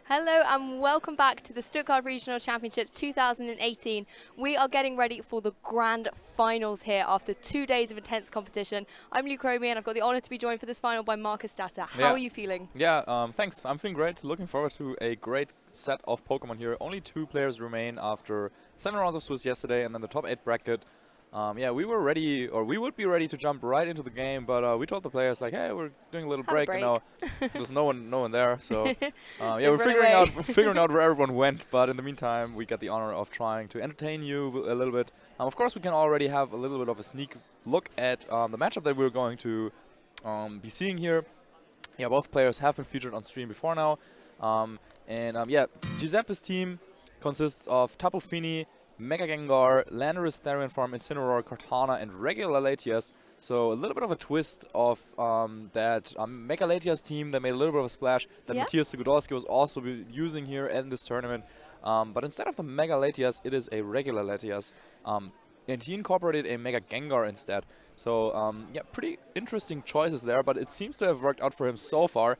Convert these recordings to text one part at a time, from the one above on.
Hello and welcome back to the Stuttgart Regional Championships 2018. We are getting ready for the grand finals here after 2 days of intense competition. I'm Luke Romy and I've got the honour to be joined for this final by Marcus Statter. How are you feeling? Yeah, thanks. I'm feeling great. Looking forward to a great set of Pokemon here. Only 2 players remain after 7 rounds of Swiss yesterday and then the top 8 bracket. Yeah, we were ready, or we would be ready to jump right into the game, but we told the players like, hey, we're doing a little break, and now there's no one there. So yeah, we're figuring out where everyone went. But in the meantime, we got the honor of trying to entertain you a little bit. Of course, we can already have a little bit of a sneak look at the matchup that we're going to be seeing here. Yeah, both players have been featured on stream before now, yeah, Giuseppe's team consists of Tapu Fini, Mega Gengar, Landorus, Therian Farm, Incineroar, Cortana, and regular Latias. So a little bit of a twist of that Mega Latias team that made a little bit of a splash that Matthias Sugudolski was also using here in this tournament. But instead of the Mega Latias, it is a regular Latias. And he incorporated a Mega Gengar instead. So yeah, pretty interesting choices there, but it seems to have worked out for him so far.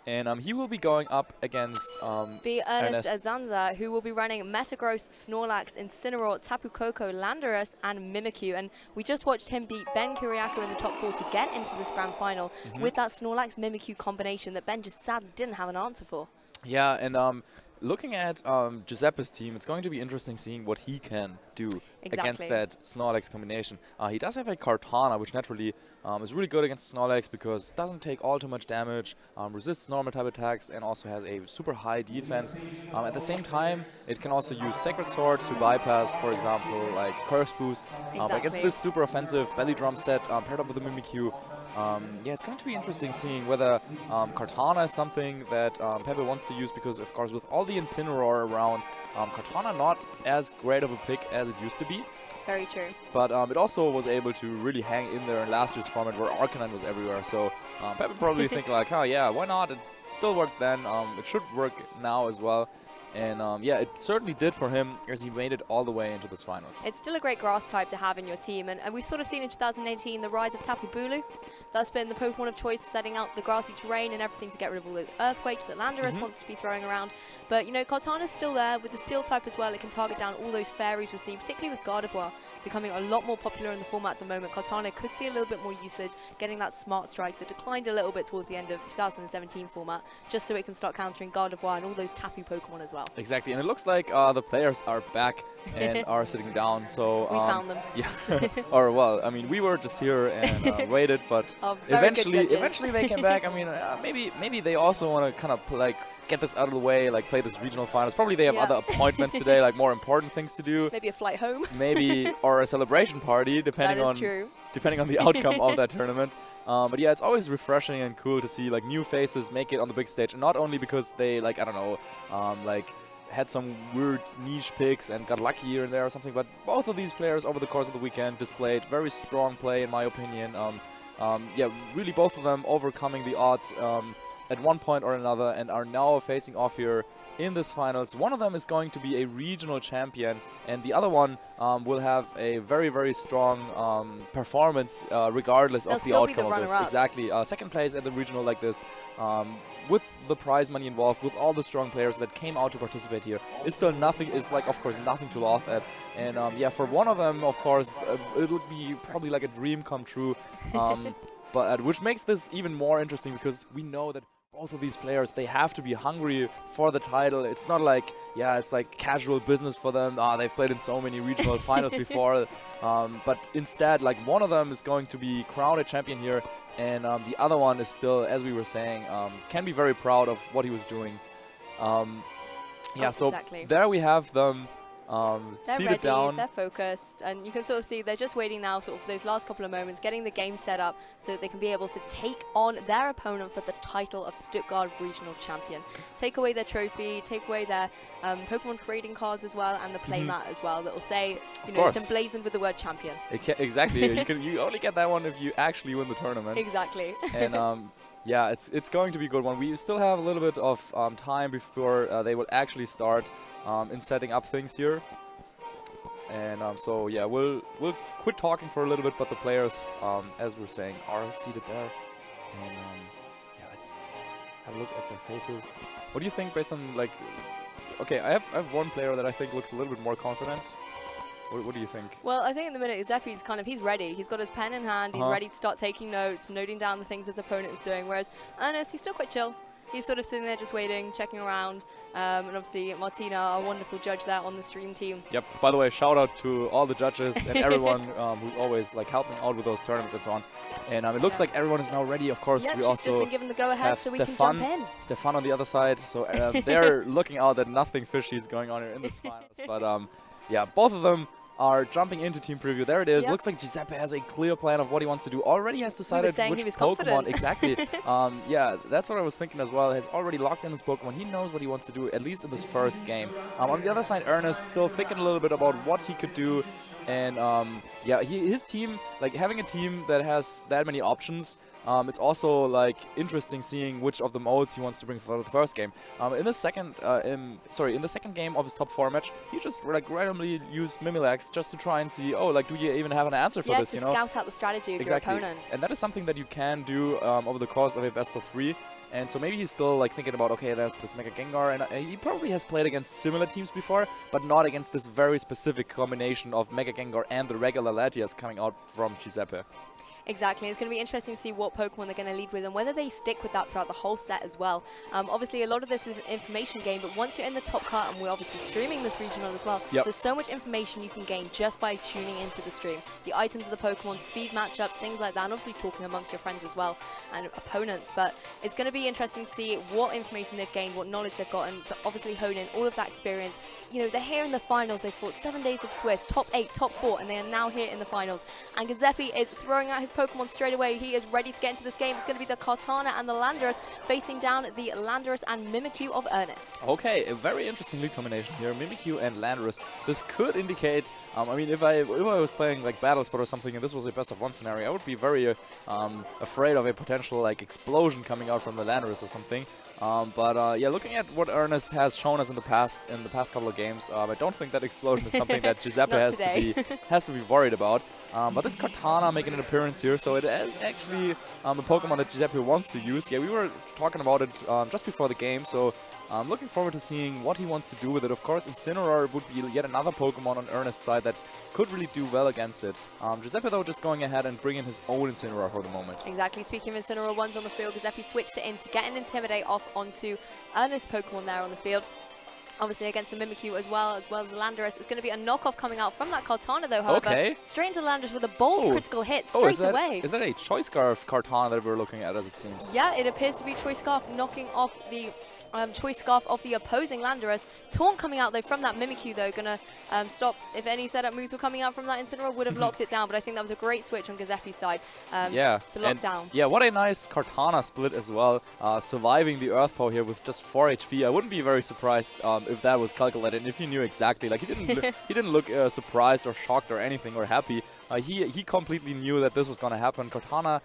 And he will be going up against the Ernest Azanza, who will be running Metagross, Snorlax, Incineroar, Tapu Koko, Landorus, and Mimikyu. And we just watched him beat Ben Kiriakou in the top 4 to get into this grand final with that Snorlax Mimikyu combination that Ben just sadly didn't have an answer for. Yeah, and looking at Giuseppe's team, it's going to be interesting seeing what he can do against that Snorlax combination. He does have a Kartana, which naturally is really good against Snorlax because it doesn't take all too much damage, resists normal type attacks, and also has a super high defense. At the same time, it can also use Sacred Sword to bypass, for example, like Curse Boosts. Against this super offensive Belly Drum set paired up with the Mimikyu, yeah, it's going to be interesting seeing whether Kartana is something that Pepe wants to use because, of course, with all the Incineroar around, Kartana not as great of a pick as it used to be. Very true. But it also was able to really hang in there in last year's format where Arcanine was everywhere. So Pepe probably think like, oh yeah, why not? It still worked then. It should work now as well. And yeah, it certainly did for him as he made it all the way into this finals. It's still a great grass type to have in your team, and we've sort of seen in 2018 the rise of Tapu Bulu. That's been the Pokemon of choice, setting out the grassy terrain and everything to get rid of all those earthquakes that Landorus wants to be throwing around. But, you know, Cortana's still there. With the Steel type as well, it can target down all those fairies we're seeing, particularly with Gardevoir becoming a lot more popular in the format at the moment. Cortana could see a little bit more usage, getting that Smart Strike that declined a little bit towards the end of 2017 format, just so it can start countering Gardevoir and all those Tapu Pokemon as well. Exactly, and it looks like the players are back and are sitting down. So we found them. Yeah, or well, I mean, we were just here and waited, but eventually they came back. I mean, maybe they also want to kind of like get this out of the way, like play this regional finals. Probably they have other appointments today, like more important things to do. Maybe a flight home. Maybe, or a celebration party, depending on the outcome of that tournament. But yeah, it's always refreshing and cool to see like new faces make it on the big stage, and not only because they like, I don't know, like had some weird niche picks and got lucky here and there or something, but both of these players over the course of the weekend displayed very strong play in my opinion. Yeah, really both of them overcoming the odds at one point or another and are now facing off here in this finals. One of them is going to be a regional champion and the other one will have a very, very strong performance regardless of the outcome of this. Exactly. Second place at the regional like this, with the prize money involved, with all the strong players that came out to participate here, is still nothing, is like, of course, nothing to laugh at. And yeah, for one of them, of course, it would be probably like a dream come true. But which makes this even more interesting because we know that both of these players, they have to be hungry for the title. It's not like, yeah, it's like casual business for them. They've played in so many regional finals before. But instead, like one of them is going to be crowned a champion here. And the other one is still, as we were saying, can be very proud of what he was doing. Yeah, so there we have them. They're seated ready, down. they're focused, and you can sort of see they're just waiting now sort of for those last couple of moments, getting the game set up so that they can be able to take on their opponent for the title of Stuttgart Regional Champion. Take away their trophy, take away their Pokemon trading cards as well, and the playmat as well that will say, you know, it's emblazoned with the word champion. Exactly, you only get that one if you actually win the tournament. Exactly. And yeah, it's going to be a good one. We still have a little bit of time before they will actually start in setting up things here. And so yeah, we'll quit talking for a little bit, but the players, as we're saying, are seated there. And yeah, have a look at their faces. What do you think based on, like... Okay, I have one player that I think looks a little bit more confident. What do you think? Well, I think at the minute, Giuseppe's he's ready. He's got his pen in hand. He's ready to start taking notes, noting down the things his opponent is doing. Whereas Ernest, he's still quite chill. He's sort of sitting there just waiting, checking around. And obviously, Martina, our wonderful judge there on the stream team. Yep. By the way, shout out to all the judges and everyone who's always helping out with those tournaments and so on. And it looks like everyone is now ready. Of course, we also just been given the go-ahead, so we can jump in. Stefan on the other side. So they're looking out that nothing fishy is going on here in this finals. But yeah, both of them are jumping into team preview. There it is. Looks like Guiseppe has a clear plan of what he wants to do. Already has decided which Pokemon. Exactly. Yeah, that's what I was thinking as well. Has already locked in his Pokemon. He knows what he wants to do, at least in this first game. On the other side, Ernest still thinking a little bit about what he could do. And yeah, his team, having a team that has that many options, it's also interesting seeing which of the modes he wants to bring for the first game. In the second game of his top 4 match, he just randomly used Mimilax just to try and see, do you even have an answer for this? To scout out the strategy of your opponent. And that is something that you can do over the course of a best of 3. And so maybe he's still thinking about, okay, there's this Mega Gengar, and he probably has played against similar teams before, but not against this very specific combination of Mega Gengar and the regular Latias coming out from Guiseppe. Exactly. It's going to be interesting to see what Pokemon they're going to lead with and whether they stick with that throughout the whole set as well. Obviously, a lot of this is an information game, but once you're in the top cut, and we're obviously streaming this regional as well, there's so much information you can gain just by tuning into the stream. The items of the Pokemon, speed matchups, things like that, and obviously talking amongst your friends as well and opponents. But it's going to be interesting to see what information they've gained, what knowledge they've gotten to obviously hone in all of that experience. You know, they're here in the finals. They fought 7 days of Swiss, top 8, top 4, and they are now here in the finals. And Giuseppe is throwing out his Pokemon straight away. He is ready to get into this game. It's going to be the Kartana and the Landorus facing down the Landorus and Mimikyu of Ernest. Okay, a very interesting lead combination here. Mimikyu and Landorus. This could indicate, I mean, if I was playing Battle Spot or something and this was a best of 1 scenario, I would be very afraid of a potential explosion coming out from the Landorus or something. But yeah, looking at what Ernest has shown us in the past couple of games, I don't think that explosion is something that Guiseppe has to be worried about. But this Kartana making an appearance here, so it is actually a Pokemon that Guiseppe wants to use. Yeah, we were talking about it just before the game, so I'm looking forward to seeing what he wants to do with it. Of course, Incineroar would be yet another Pokemon on Ernest's side that could really do well against it. Giuseppe, though, just going ahead and bringing his own Incineroar for the moment. Exactly. Speaking of Incineroar ones on the field, Giuseppe switched it in to get an Intimidate off onto Ernest's Pokemon there on the field. Obviously against the Mimikyu as well as the Landorus. It's going to be a knockoff coming out from that Kartana though, however. Straight into the Landorus with a bold critical hit straight away. Is that a Choice Scarf Kartana that we're looking at, as it seems? Yeah, it appears to be Choice Scarf knocking off the Choice Scarf of the opposing Landorus. Taunt coming out though from that Mimikyu though, gonna stop if any setup moves were coming out from that Incineroar, would have locked it down, but I think that was a great switch on Giuseppe's side to lock down. Yeah, what a nice Kartana split as well, surviving the Earth Power here with just 4 HP. I wouldn't be very surprised if that was calculated and if he knew exactly. Like, he didn't look surprised or shocked or anything or happy. He completely knew that this was gonna happen. Kartana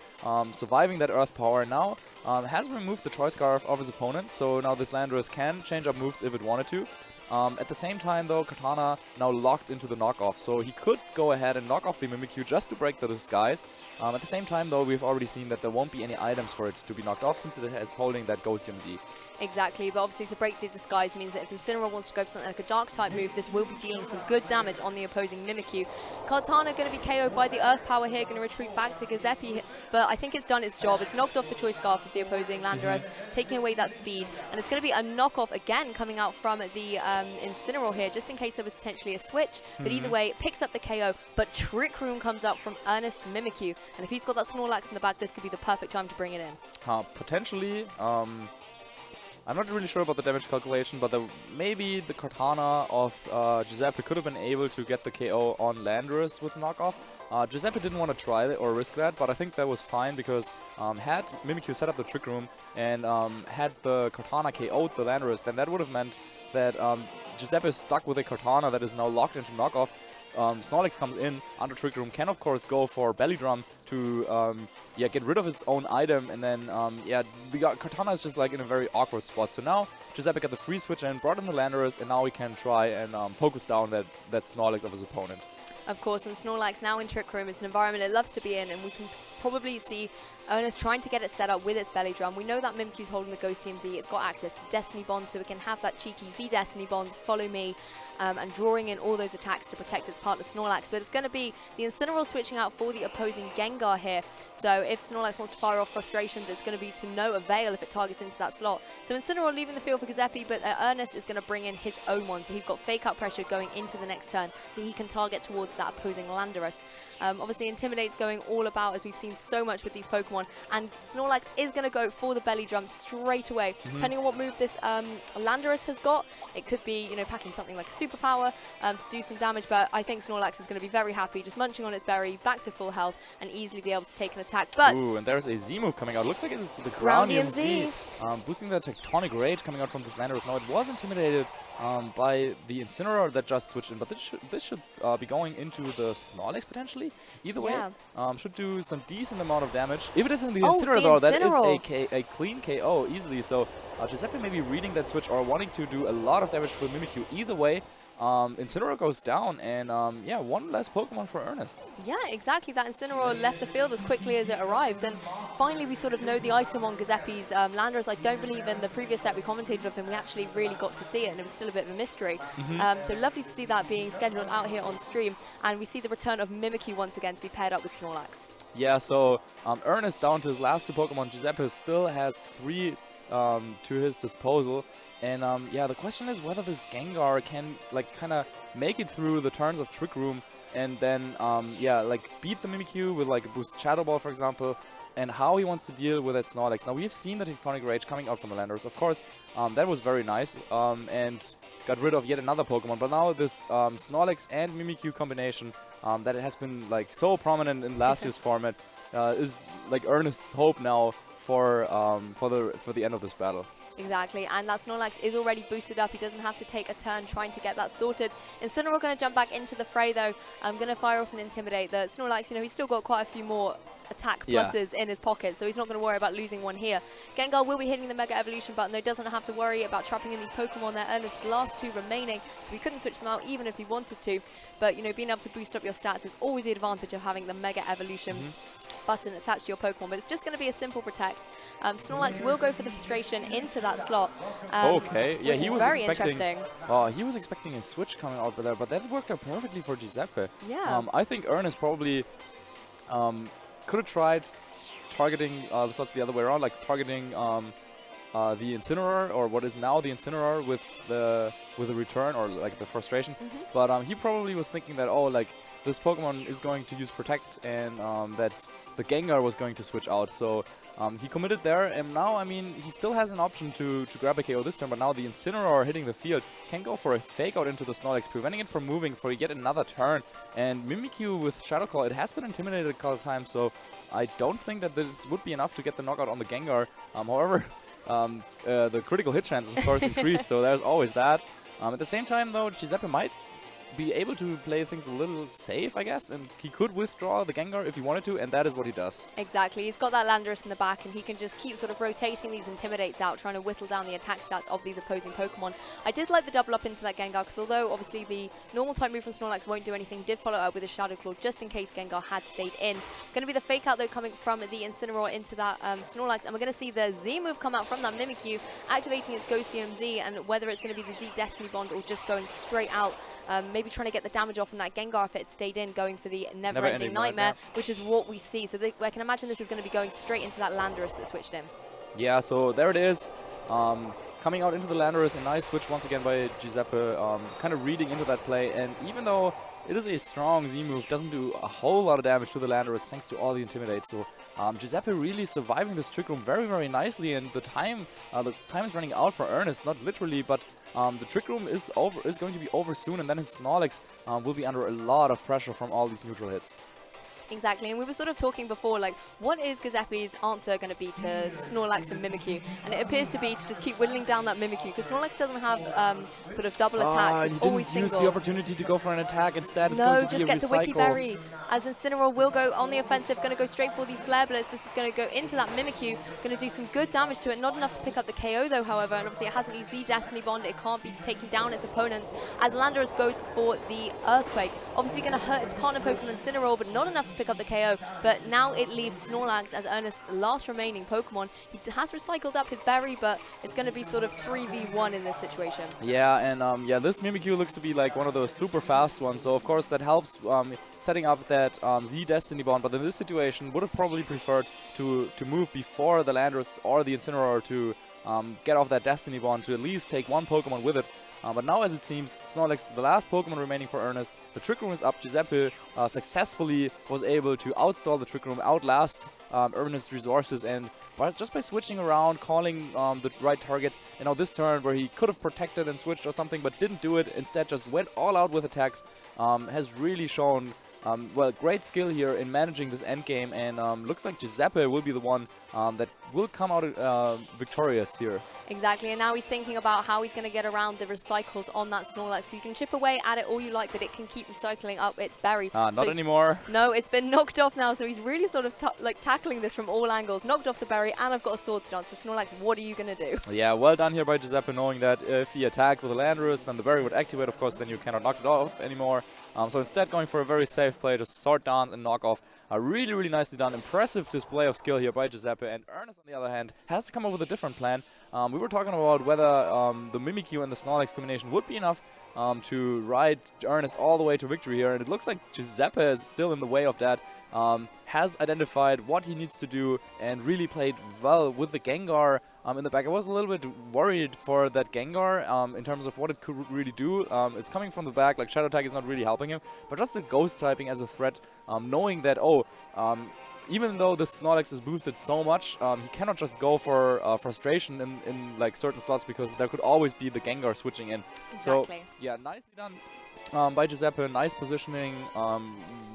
surviving that Earth Power now. Has removed the Choice Scarf of his opponent, so now this Landorus can change up moves if it wanted to. At the same time, though, Kartana now locked into the knockoff, so he could go ahead and knock off the Mimikyu just to break the disguise. At the same time, though, we've already seen that there won't be any items for it to be knocked off since it is holding that Ghostium Z. Exactly, but obviously to break the disguise means that if Incineroar wants to go for something like a Dark-type move, this will be dealing some good damage on the opposing Mimikyu. Kartana going to be KO'd by the Earth Power here, going to retreat back to Giuseppe, but I think it's done its job. It's knocked off the Choice Scarf of the opposing Landorus, taking away that speed, and it's going to be a knockoff again coming out from the Incineroar here, just in case there was potentially a switch, but either way, it picks up the KO, but Trick Room comes up from Ernest's Mimikyu, and if he's got that Snorlax in the back, this could be the perfect time to bring it in. Potentially, I'm not really sure about the damage calculation, but maybe the Kartana of Giuseppe could have been able to get the KO on Landorus with knockoff. Giuseppe didn't want to try it or risk that, but I think that was fine because had Mimikyu set up the Trick Room and had the Kartana KO'd the Landorus, then that would have meant that Giuseppe is stuck with a Kartana that is now locked into knockoff. Snorlax comes in under Trick Room, can of course go for Belly Drum to get rid of its own item, and then the Kartana is just in a very awkward spot. So now Giuseppe got the free switch in, brought in the Landorus, and now he can try and focus down that Snorlax of his opponent. Of course, and Snorlax now in Trick Room. It's an environment it loves to be in, and we can probably see Ernest trying to get it set up with its belly drum. We know that Mimikyu's holding the Ghost Team Z. It's got access to Destiny Bond, so it can have that cheeky Z Destiny Bond, follow me, and drawing in all those attacks to protect its partner Snorlax. But it's going to be the Incineroar switching out for the opposing Gengar here. So if Snorlax wants to fire off frustrations, it's going to be to no avail if it targets into that slot. So Incineroar leaving the field for Guiseppe, but Ernest is going to bring in his own one. So he's got fake out pressure going into the next turn that he can target towards that opposing Landorus. Obviously Intimidate's going all about, as we've seen so much with these Pokemon, and Snorlax is going to go for the belly drum straight away. Depending on what move this Landorus has got, it could be, you know, packing something like a superpower to do some damage, but I think Snorlax is going to be very happy just munching on its berry, back to full health, and easily be able to take an attack. But ooh, and there's a Z move coming out. Looks like it's the Groundium Z, boosting the Tectonic Rage coming out from this Landorus. Now it was intimidated by the Incineroar that just switched in, but this should be going into the Snorlax potentially. Either way, should do some decent amount of damage. If it is in the Incineroar, that is a clean KO easily. So Giuseppe may be reading that switch or wanting to do a lot of damage to the Mimikyu. Either way, Incineroar goes down, and yeah, one less Pokemon for Ernest. Yeah, exactly. That Incineroar left the field as quickly as it arrived, and finally we sort of know the item on Giuseppe's Landorus. I don't believe in the previous set we commentated of him, we actually really got to see it, and it was still a bit of a mystery. So lovely to see that being scheduled out here on stream, and we see the return of Mimikyu once again to be paired up with Snorlax. Yeah, so Ernest down to his last two Pokemon. Giuseppe still has 3 to his disposal. And yeah, the question is whether this Gengar can like kind of make it through the turns of Trick Room and then yeah, like beat the Mimikyu with like a boost Shadow Ball, for example, and how he wants to deal with that Snorlax. Now we've seen the Tectonic Rage coming out from the Landorus. Of course, that was very nice and got rid of yet another Pokemon. But now this Snorlax and Mimikyu combination that it has been like so prominent in last year's format is like Ernest's hope now for the end of this battle. Exactly, and that Snorlax is already boosted up. He doesn't have to take a turn trying to get that sorted. Incineroar going to jump back into the fray though. I'm going to fire off and Intimidate. The Snorlax, you know, he's still got quite a few more attack pluses in his pocket, so he's not going to worry about losing one here. Gengar will be hitting the Mega Evolution button though, doesn't have to worry about trapping in these Pokemon. They're Ernest's last 2 remaining, so he couldn't switch them out even if he wanted to. But, you know, being able to boost up your stats is always the advantage of having the Mega Evolution button attached to your Pokemon, but it's just going to be a simple protect. Snorlax will go for the frustration into that slot. Okay, yeah, he was very expecting. Oh, he was expecting a switch coming out there, but that worked out perfectly for Giuseppe. Yeah. I think Ernest probably could have tried targeting the slots the other way around, like targeting the Incineroar, or what is now the Incineroar, with the return or like the frustration. But he probably was thinking that, oh, like this Pokemon is going to use Protect, and that the Gengar was going to switch out. So he committed there, and now, I mean, he still has an option to grab a KO this turn, but now the Incineroar hitting the field can go for a Fake Out into the Snorlax, preventing it from moving for yet another turn. And Mimikyu with Shadow Claw, it has been intimidated a couple of times, so I don't think that this would be enough to get the knockout on the Gengar. However, the critical hit chances, of course, increase, so there's always that. At the same time, though, Giuseppe might be able to play things a little safe, I guess, and he could withdraw the Gengar if he wanted to, and that is what he does. Exactly. He's got that Landorus in the back, and he can just keep sort of rotating these Intimidates out, trying to whittle down the attack stats of these opposing Pokemon. I did like the double up into that Gengar, because although obviously the normal type move from Snorlax won't do anything, he did follow up with a Shadow Claw just in case Gengar had stayed in. Going to be the Fake Out though coming from the Incineroar into that Snorlax, and we're going to see the Z move come out from that Mimikyu, activating its Ghostium Z, and whether it's going to be the Z Destiny Bond or just going straight out, maybe trying to get the damage off from that Gengar if it stayed in, going for the Never-Ending Nightmare, which is what we see. So I can imagine this is going to be going straight into that Landorus that switched in. Yeah, so there it is. Coming out into the Landorus, a nice switch once again by Giuseppe, kind of reading into that play. And even though it is a strong Z move, doesn't do a whole lot of damage to the Landorus thanks to all the Intimidate. So Giuseppe really surviving this Trick Room very, very nicely. And the time is running out for Ernest, not literally, but the Trick Room is going to be over soon, and then his Snorlax will be under a lot of pressure from all these neutral hits. Exactly, and we were sort of talking before, like, what is Giuseppe's answer going to be to Snorlax and Mimikyu? And it appears to be to just keep whittling down that Mimikyu, because Snorlax doesn't have sort of double attacks, it's always single. Use the opportunity to go for an attack, instead it's no, going to just be a get the Wiki Berry. As Incineroar will go on the offensive, going to go straight for the Flare Blitz. This is going to go into that Mimikyu, going to do some good damage to it, not enough to pick up the KO though, however, and obviously it hasn't used the Destiny Bond, it can't be taking down its opponents, as Landorus goes for the Earthquake. Obviously going to hurt its partner Pokemon Incineroar, but not enough to pick up the KO, but now it leaves Snorlax as Ernest's last remaining Pokemon. He has recycled up his berry, but it's going to be sort of 3v1 in this situation. Yeah, and yeah, this Mimikyu looks to be like one of those super fast ones, so of course that helps setting up that Z Destiny Bond, but in this situation would have probably preferred to move before the Landorus or the Incineroar to get off that Destiny Bond, to at least take one Pokemon with it. But now, as it seems, Snorlax, the last Pokemon remaining for Ernest, the Trick Room is up. Giuseppe successfully was able to outstall the Trick Room, outlast Ernest's resources, and just by switching around, calling the right targets, you know, this turn where he could have protected and switched or something, but didn't do it, instead just went all out with attacks, has really shown well, great skill here in managing this endgame, and looks like Giuseppe will be the one that will come out victorious here. Exactly, and now he's thinking about how he's going to get around the recycles on that Snorlax, because you can chip away at it all you like, but it can keep recycling up its berry. Not anymore. No, it's been knocked off now, so he's really sort of like tackling this from all angles. Knocked off the berry, and I've got a Sword Stance, so Snorlax, what are you going to do? Yeah, well done here by Giuseppe, knowing that if he attacked with a Landorus, then the berry would activate, of course, then you cannot knock it off anymore. So instead going for a very safe play, just Sword Dance and knock off. Really, really nicely done. Impressive display of skill here by Giuseppe. And Ernest, on the other hand, has to come up with a different plan. We were talking about whether the Mimikyu and the Snorlax combination would be enough to ride Ernest all the way to victory here. And it looks like Giuseppe is still in the way of that. Has identified what he needs to do and really played well with the Gengar in the back. I was a little bit worried for that Gengar in terms of what it could really do. It's coming from the back, like Shadow Tag is not really helping him, but just the Ghost typing as a threat, knowing that, even though the Snorlax is boosted so much, he cannot just go for Frustration in like certain slots, because there could always be the Gengar switching in. Exactly. So yeah, nicely done by Giuseppe, nice positioning,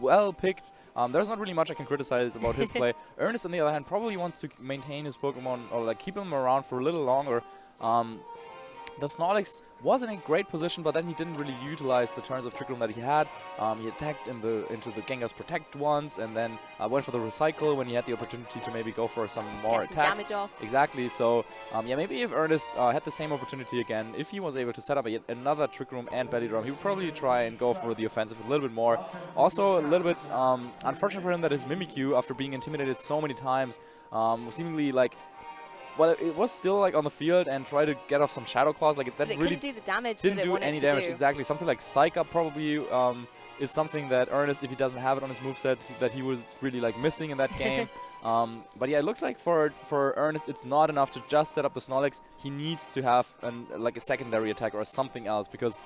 well picked. There's not really much I can criticize about his play. Ernest, on the other hand, probably wants to maintain his Pokemon, or like keep him around for a little longer. The Snorlax was in a great position, but then he didn't really utilize the turns of Trick Room that he had. He attacked into the Gengar's Protect once, and then went for the Recycle when he had the opportunity to maybe go for some more attacks. Damage off. Exactly. So yeah, maybe if Ernest had the same opportunity again, if he was able to set up yet another Trick Room and Belly Drum, he would probably try and go for the offensive a little bit more. Also, a little bit unfortunate for him that his Mimikyu, after being intimidated so many times, seemingly like, well, it was still like on the field and tried to get off some Shadow Claws. Like that really couldn't do the damage. Didn't do any damage. Exactly. Something like Psych Up probably is something that Ernest, if he doesn't have it on his moveset, that he was really like missing in that game. But yeah, it looks like for Ernest, it's not enough to just set up the Snorlax. He needs to have like a secondary attack or something else, because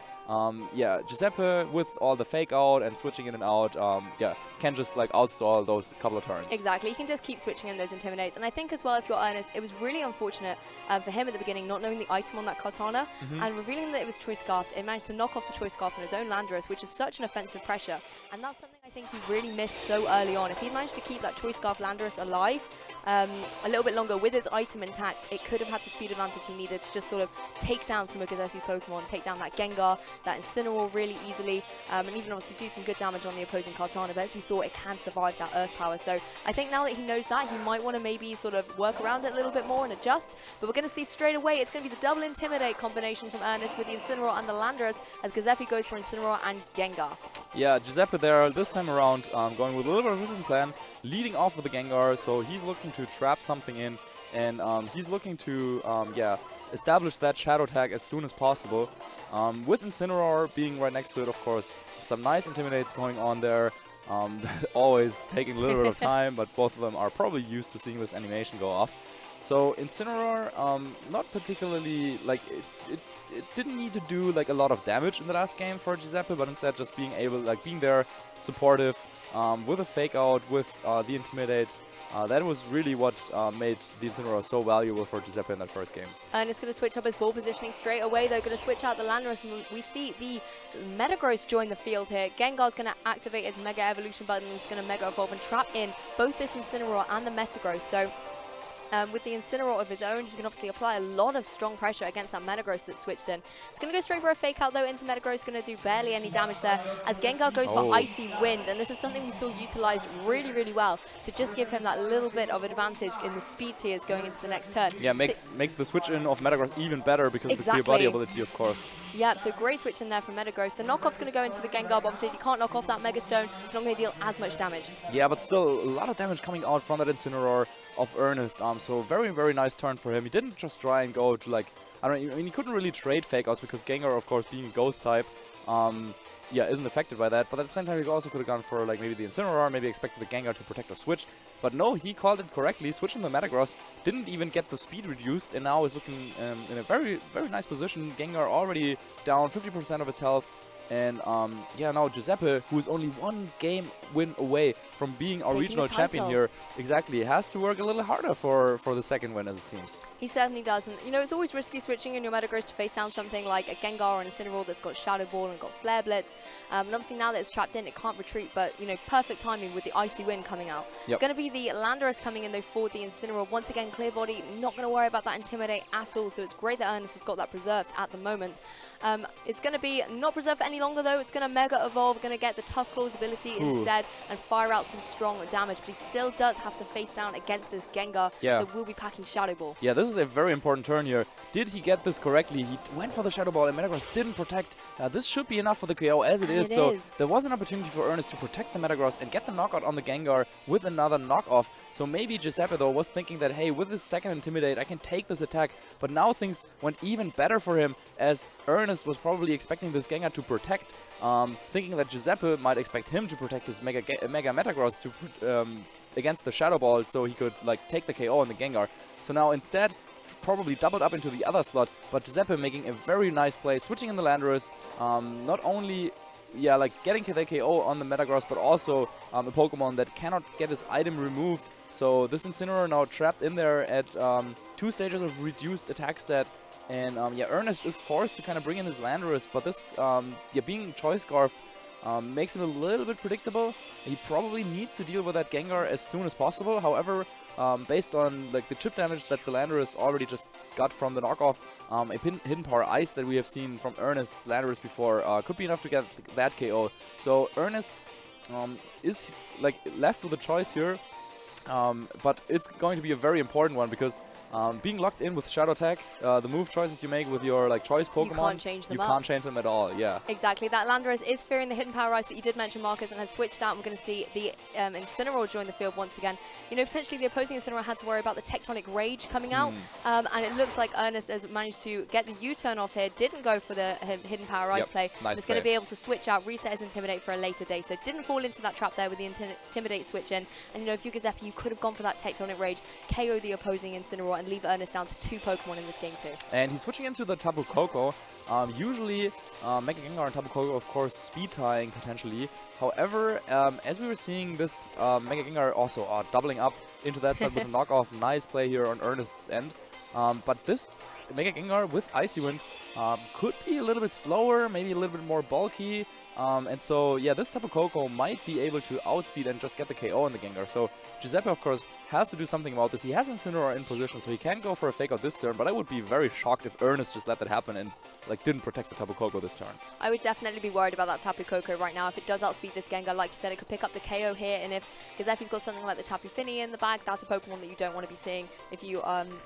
yeah, Giuseppe with all the fake out and switching in and out, yeah, can just like outstall those couple of turns. Exactly, he can just keep switching in those Intimidates. And I think as well, if you're Ernest, it was really unfortunate for him at the beginning, not knowing the item on that Kartana, and revealing that it was Choice Scarf. It managed to knock off the Choice Scarf on his own Landorus, which is such an offensive pressure. And that's something I think he really missed so early on. If he managed to keep that Choice Scarf Landorus alive a little bit longer with his item intact, it could have had the speed advantage he needed to just sort of take down some of Guiseppe's Pokemon, take down that Gengar, that Incineroar really easily, and even obviously do some good damage on the opposing Kartana. But as we saw, it can survive that Earth Power. So I think now that he knows that, he might want to maybe sort of work around it a little bit more and adjust. But we're going to see straight away, it's going to be the double Intimidate combination from Ernest with the Incineroar and the Landorus, as Guiseppe goes for Incineroar and Gengar. Yeah, Giuseppe there this time around going with a little bit of a different plan, leading off with the Gengar, so he's looking to trap something in, and he's looking to yeah, establish that Shadow Tag as soon as possible. With Incineroar being right next to it, of course, some nice Intimidates going on there. Always taking a little bit of time, but both of them are probably used to seeing this animation go off. So Incineroar, not particularly, like, it didn't need to do like a lot of damage in the last game for Giuseppe, but instead just being able, like, being there, supportive, with a fake out, with the Intimidate. That was really what made the Incineroar so valuable for Giuseppe in that first game. And it's going to switch up his ball positioning straight away. They're going to switch out the Landorus, and we see the Metagross join the field here. Gengar's going to activate his Mega Evolution button. He's going to Mega Evolve and trap in both this Incineroar and the Metagross. So with the Incineroar of his own, he can obviously apply a lot of strong pressure against that Metagross that's switched in. It's going to go straight for a fake out though into Metagross, going to do barely any damage there as Gengar goes for Icy Wind, and this is something we saw utilized really, really well to just give him that little bit of advantage in the speed tiers going into the next turn. Yeah, makes the switch in of Metagross even better because of the clear body ability, of course. Yeah, so great switch in there from Metagross. The knockoff's going to go into the Gengar, but obviously if you can't knock off that Mega Stone, it's not going to deal as much damage. Yeah, but still a lot of damage coming out from that Incineroar of Ernest. So very, very nice turn for him. He didn't just try and go to, like, I mean, he couldn't really trade fake outs because Gengar, of course, being a ghost type, yeah, isn't affected by that. But at the same time, he also could have gone for, like, maybe the Incineroar, maybe expected the Gengar to protect or switch. But no, he called it correctly, switching the Metagross, didn't even get the speed reduced, and now is looking in a very, very nice position. Gengar already down 50% of its health. And yeah, now Guiseppe, who is only one game win away from being our regional champion here, exactly, has to work a little harder for the second win, as it seems. He certainly doesn't. You know, it's always risky switching in your Metagross to face down something like a Gengar or an Incineroar that's got Shadow Ball and got Flare Blitz. And obviously now that it's trapped in, it can't retreat, but, you know, perfect timing with the Icy Wind coming out. Yep. Going to be the Landorus coming in, though, for the Incineroar. Once again, clear body, not going to worry about that Intimidate at all, so it's great that Ernest has got that preserved at the moment. It's going to be not preserved for any longer, though. It's going to Mega Evolve, going to get the Tough Claws ability instead and fire out some strong damage, but he still does have to face down against this Gengar that will be packing Shadow Ball. Yeah, this is a very important turn here. Did he get this correctly? He went for the Shadow Ball and Metagross didn't protect. This should be enough for the KO as it is. So there was an opportunity for Ernest to protect the Metagross and get the knockout on the Gengar with another knockoff. So maybe Guiseppe, though, was thinking that, hey, with this second Intimidate, I can take this attack. But now things went even better for him, as Ernest was probably expecting this Gengar to protect, thinking that Guiseppe might expect him to protect his Mega Metagross to against the Shadow Ball, so he could, like, take the KO on the Gengar. So now instead, probably doubled up into the other slot, but Guiseppe making a very nice play, switching in the Landorus, not only, yeah, like, getting the KO on the Metagross, but also a Pokemon that cannot get his item removed. So this Incineroar now trapped in there at 2 stages of reduced attack stat. And yeah, Ernest is forced to kind of bring in his Landorus, but this, yeah, being Choice Scarf makes him a little bit predictable. He probably needs to deal with that Gengar as soon as possible. However, based on, like, the chip damage that the Landorus already just got from the knockoff, a Hidden Power Ice that we have seen from Ernest's Landorus before could be enough to get that KO. So Ernest is, like, left with a choice here, but it's going to be a very important one because being locked in with Shadow Tag, the move choices you make with your, like, choice Pokemon, you can't change them can't change them at all, yeah. Exactly. That Landorus is fearing the Hidden Power Ice that you did mention, Marcus, and has switched out. We're going to see the Incineroar join the field once again. You know, potentially the opposing Incineroar had to worry about the Tectonic Rage coming out, and it looks like Ernest has managed to get the U-turn off here, didn't go for the Hidden Power Ice play, nice was going to be able to switch out, reset his Intimidate for a later day, so didn't fall into that trap there with the Intimidate switch in. And, you know, if you're Guiseppe, you could have gone for that Tectonic Rage, KO the opposing Incineroar, and leave Ernest down to 2 Pokemon in this game too. And he's switching into the Tapu Koko. Usually, Mega Gengar and Tapu Koko, of course, speed tying potentially. However, as we were seeing this Mega Gengar also doubling up into that set with a knockoff. Nice play here on Ernest's end. But this Mega Gengar with Icy Wind could be a little bit slower, maybe a little bit more bulky. And so, yeah, this Tapu Koko might be able to outspeed and just get the KO on the Gengar. So Guiseppe, of course, has to do something about this. He has Incineroar in position, so he can go for a fake out this turn, but I would be very shocked if Ernest just let that happen and, like, didn't protect the Tapu Koko this turn. I would definitely be worried about that Tapu Koko right now. If it does outspeed this Gengar, like you said, it could pick up the KO here, and if Giuseppe's got something like the Tapu Fini in the bag, that's a Pokemon that you don't want to be seeing if you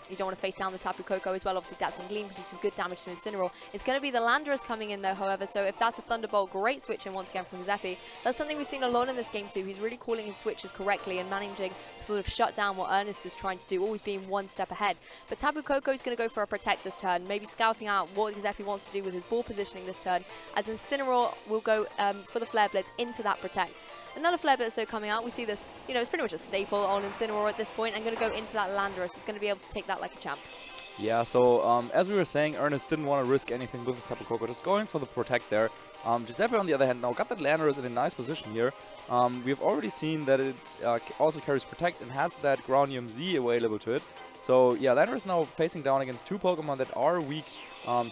you don't want to face down the Tapu Koko as well. Obviously, Dazzling Gleam can do some good damage to Incineroar. It's going to be the Landorus coming in, though, however, so if that's a Thunderbolt, great switch in once again from Guiseppe. That's something we've seen a lot in this game, too. He's really calling his switches correctly and managing to sort of shut down what Ernest is trying to do, always being one step ahead. But Tapu Koko is going to go for a Protect this turn, maybe scouting out what Guiseppe wants to do with his ball positioning this turn, as Incineroar will go for the Flare Blitz into that Protect. Another Flare Blitz though coming out, we see this, you know, it's pretty much a staple on Incineroar at this point. I'm going to go into that Landorus. It's going to be able to take that like a champ. Yeah, so as we were saying, Ernest didn't want to risk anything with his Tapu Koko, just going for the Protect there. Giuseppe, on the other hand, now got that Landorus in a nice position here. We've already seen that it also carries Protect and has that Groundium Z available to it. So yeah, Landorus now facing down against 2 Pokemon that are weak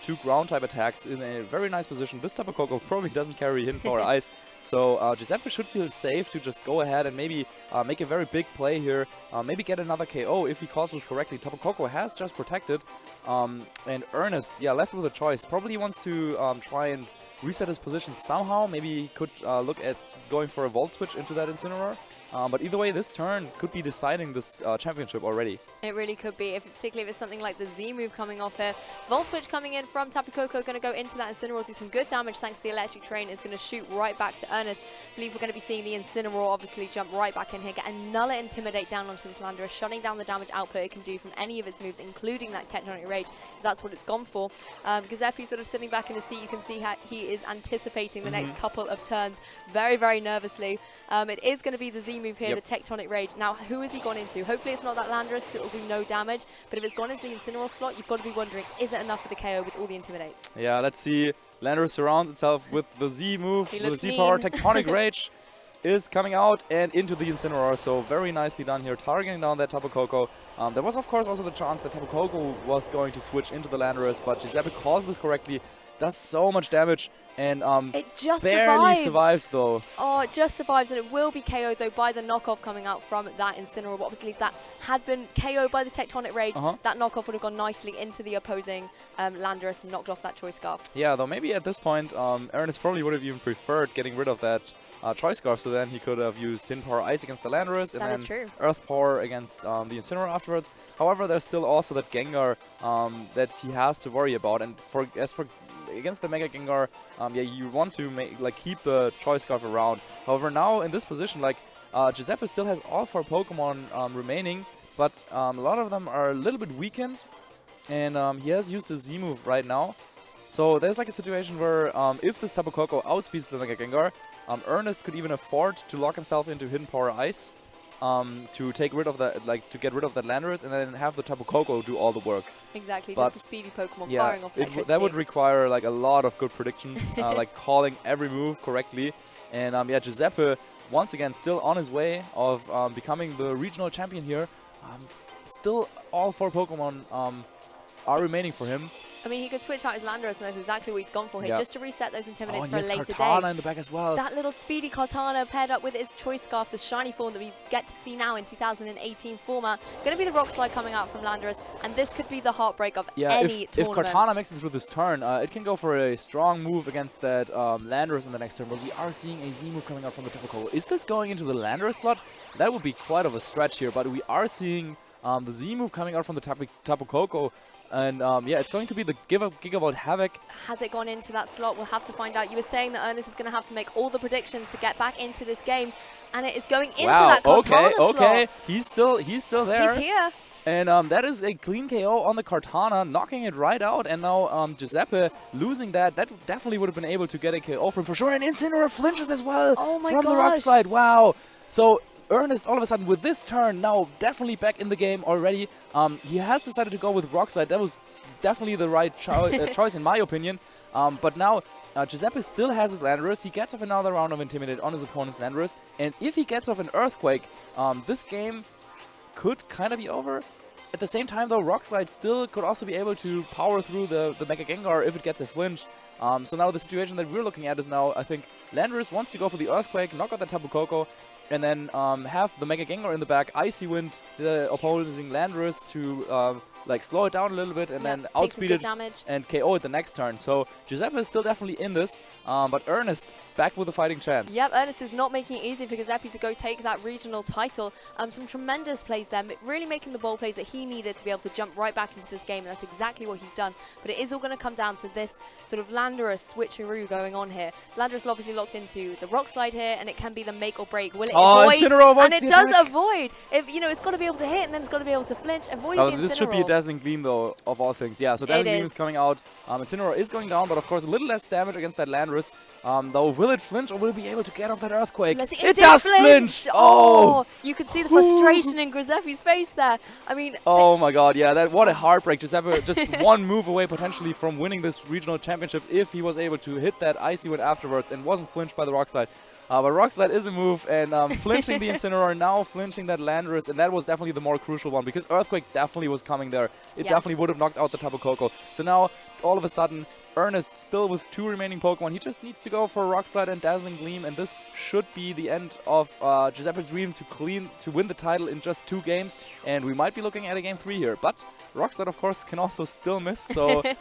two ground-type attacks in a very nice position. This Tapu Koko probably doesn't carry hidden power ice, so Guiseppe should feel safe to just go ahead and maybe make a very big play here, maybe get another KO if he calls this correctly. Tapu Koko has just protected, and Ernest, yeah, left with a choice. Probably wants to try and reset his position somehow. Maybe he could look at going for a Volt Switch into that Incineroar. But either way, this turn could be deciding this championship already. It really could be, particularly if it's something like the Z move coming off here. Volt Switch coming in from Tapu Koko, going to go into that Incineroar, do some good damage thanks to the electric train. It's going to shoot right back to Ernest. I believe we're going to be seeing the Incineroar obviously jump right back in here, get another Intimidate down onto this Landorus, shutting down the damage output it can do from any of its moves, including that Tectonic Rage, if that's what it's gone for. Guiseppe sort of sitting back in the seat. You can see how he is anticipating the next couple of turns very, very nervously. It is going to be the Z move here, the Tectonic Rage. Now, who has he gone into? Hopefully it's not that Landorus, because it will do no damage. But if it's gone into the Incineroar slot, you've got to be wondering, is it enough for the KO with all the Intimidates? Yeah, let's see. Landorus surrounds itself with the Z move, with the Z power. Tectonic Rage is coming out and into the Incineroar. So very nicely done here, targeting down that Tapu Koko. There was, of course, also the chance that Tapu Koko was going to switch into the Landorus, but Guiseppe calls this correctly. Does so much damage, and it just barely survives though. Oh, it just survives, and it will be KO'd though by the knockoff coming out from that Incineroar. But obviously that had been KO'd by the Tectonic Rage. That knockoff would have gone nicely into the opposing Landorus and knocked off that Choice Scarf. Yeah, though maybe at this point Ernest probably would have even preferred getting rid of that Choice Scarf, so then he could have used Hidden Power Ice against the Landorus and then Earth Power against the Incineroar afterwards. However, there's still also that Gengar that he has to worry about, and as for against the Mega Gengar, yeah, you want to keep the Choice Scarf around. However, now in this position, Guiseppe still has all 4 Pokemon remaining, but a lot of them are a little bit weakened, and he has used his Z move right now. So there's like a situation where if this Tapu Koko outspeeds the Mega Gengar, Ernest could even afford to lock himself into Hidden Power Ice to get rid of that Landorus and then have the Tapu Koko do all the work. Exactly, just the speedy Pokemon firing off electricity. That would require a lot of good predictions, calling every move correctly. And yeah, Guiseppe once again still on his way of becoming the regional champion here. Still, all 4 Pokemon are remaining for him. I mean, he could switch out his Landorus, and that's exactly what he's gone for here, just to reset those Intimidates for a later day. Kartana in the back as well. That little speedy Kartana paired up with its Choice Scarf, the shiny form that we get to see now in 2018 format. Going to be the Rock Slide coming out from Landorus, and this could be the heartbreak of any tournament. If Kartana makes it through this turn, it can go for a strong move against that Landorus in the next turn, but we are seeing a Z move coming out from the Tapu Koko. Is this going into the Landorus slot? That would be quite of a stretch here, but we are seeing the Z move coming out from the Tapu Koko. And yeah, it's going to be the Gigavolt Havoc. Has it gone into that slot? We'll have to find out. You were saying that Ernest is going to have to make all the predictions to get back into this game, and it is going into that Kartana slot. Okay, he's still there. He's here. And that is a clean KO on the Kartana, knocking it right out. And now Guiseppe losing that definitely would have been able to get a KO from for sure. And Incineroar flinches as well from the Rock Slide. Wow. So Ernest, all of a sudden, with this turn, now definitely back in the game already. He has decided to go with Rock Slide. That was definitely the right choice, in my opinion. But now, Guiseppe still has his Landorus. He gets off another round of Intimidate on his opponent's Landorus. And if he gets off an Earthquake, this game could kind of be over. At the same time, though, Rock Slide still could also be able to power through the Mega Gengar if it gets a flinch. So now the situation that we're looking at is now, I think, Landorus wants to go for the Earthquake, knock out the Tapu Koko, and then have the Mega Gengar in the back, Icy Wind the opposing Landorus to slow it down a little bit and then outspeed it and KO it the next turn. So Guiseppe is still definitely in this, but Ernest back with a fighting chance. Yep, Ernest is not making it easy for Guiseppe to go take that regional title. Some tremendous plays there, really making the ball plays that he needed to be able to jump right back into this game, and that's exactly what he's done. But it is all going to come down to this sort of Landorus switcheroo going on here. Landorus obviously locked into the Rock Slide here, and it can be the make or break. Will it avoid? And it does avoid. It's got to be able to hit, and then it's got to be able to flinch. Avoid the Incineroar. This should be a Dazzling Gleam, though, of all things. Yeah, so Dazzling Gleam is coming out. Incineroar is going down, but of course a little less damage against that Landorus. Though, will it flinch or will it be able to get off that Earthquake? It does flinch! Oh! You could see the frustration in Guiseppe's face there. I mean... Oh my god, yeah, what a heartbreak. Guiseppe just one move away potentially from winning this regional championship if he was able to hit that Icy Wind afterwards and wasn't flinched by the Rock Slide. But Rock Slide is a move, and flinching the Incineroar, now flinching that Landorus, and that was definitely the more crucial one, because Earthquake definitely was coming there. It definitely would have knocked out the Tapu Koko. So now all of a sudden, Ernest still with 2 remaining Pokemon. He just needs to go for Rock Slide and Dazzling Gleam, and this should be the end of Giuseppe's dream to win the title in just 2 games, and we might be looking at a Game 3 here. But Rock Slide, of course, can also still miss, so... It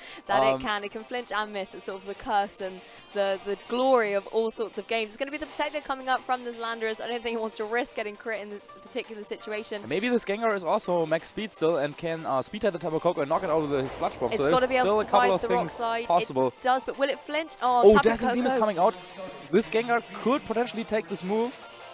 can flinch and miss. It's sort of the curse and the glory of all sorts of games. It's going to be the Protector coming up from this Landorus. I don't think he wants to risk getting crit in this particular situation. Maybe this Gengar is also max speed still and can speed type the Tapu Koko and knock it out of the Sludge Bomb. It's so got to be able still to a couple of survive the rock things slide. possible. It does, but will it flinch? Dazzling Gleam is coming out. This Gengar could potentially take this move.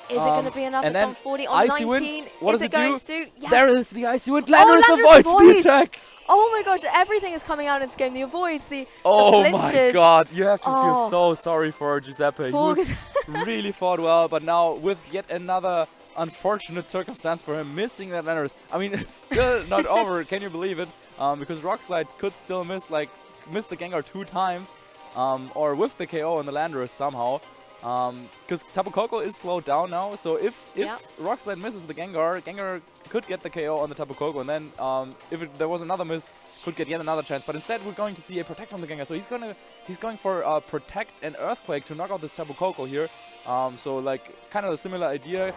Is it going to be enough? And it's then on 40, on Icy 19. Wind. What does it going do? to do? Yes. There is the Icy Wind. Landorus avoids the attack. Oh my gosh, everything is coming out in this game. The avoids, the my flinches. god, you have to feel so sorry for Giuseppe. He was really fought well, but now with yet another unfortunate circumstance for him, missing that Landorus. I mean, it's still not over, can you believe it? Because Rock Slide could still miss the Gengar 2 times, or with the KO on the Landorus somehow. Because Tapu Koko is slowed down now, so if Rock Slide misses the Gengar could get the KO on the Tapu Koko, and then if there was another miss, could get yet another chance. But instead, we're going to see a Protect from the Gengar. So he's going for Protect and Earthquake to knock out this Tapu Koko here. So like kind of a similar idea,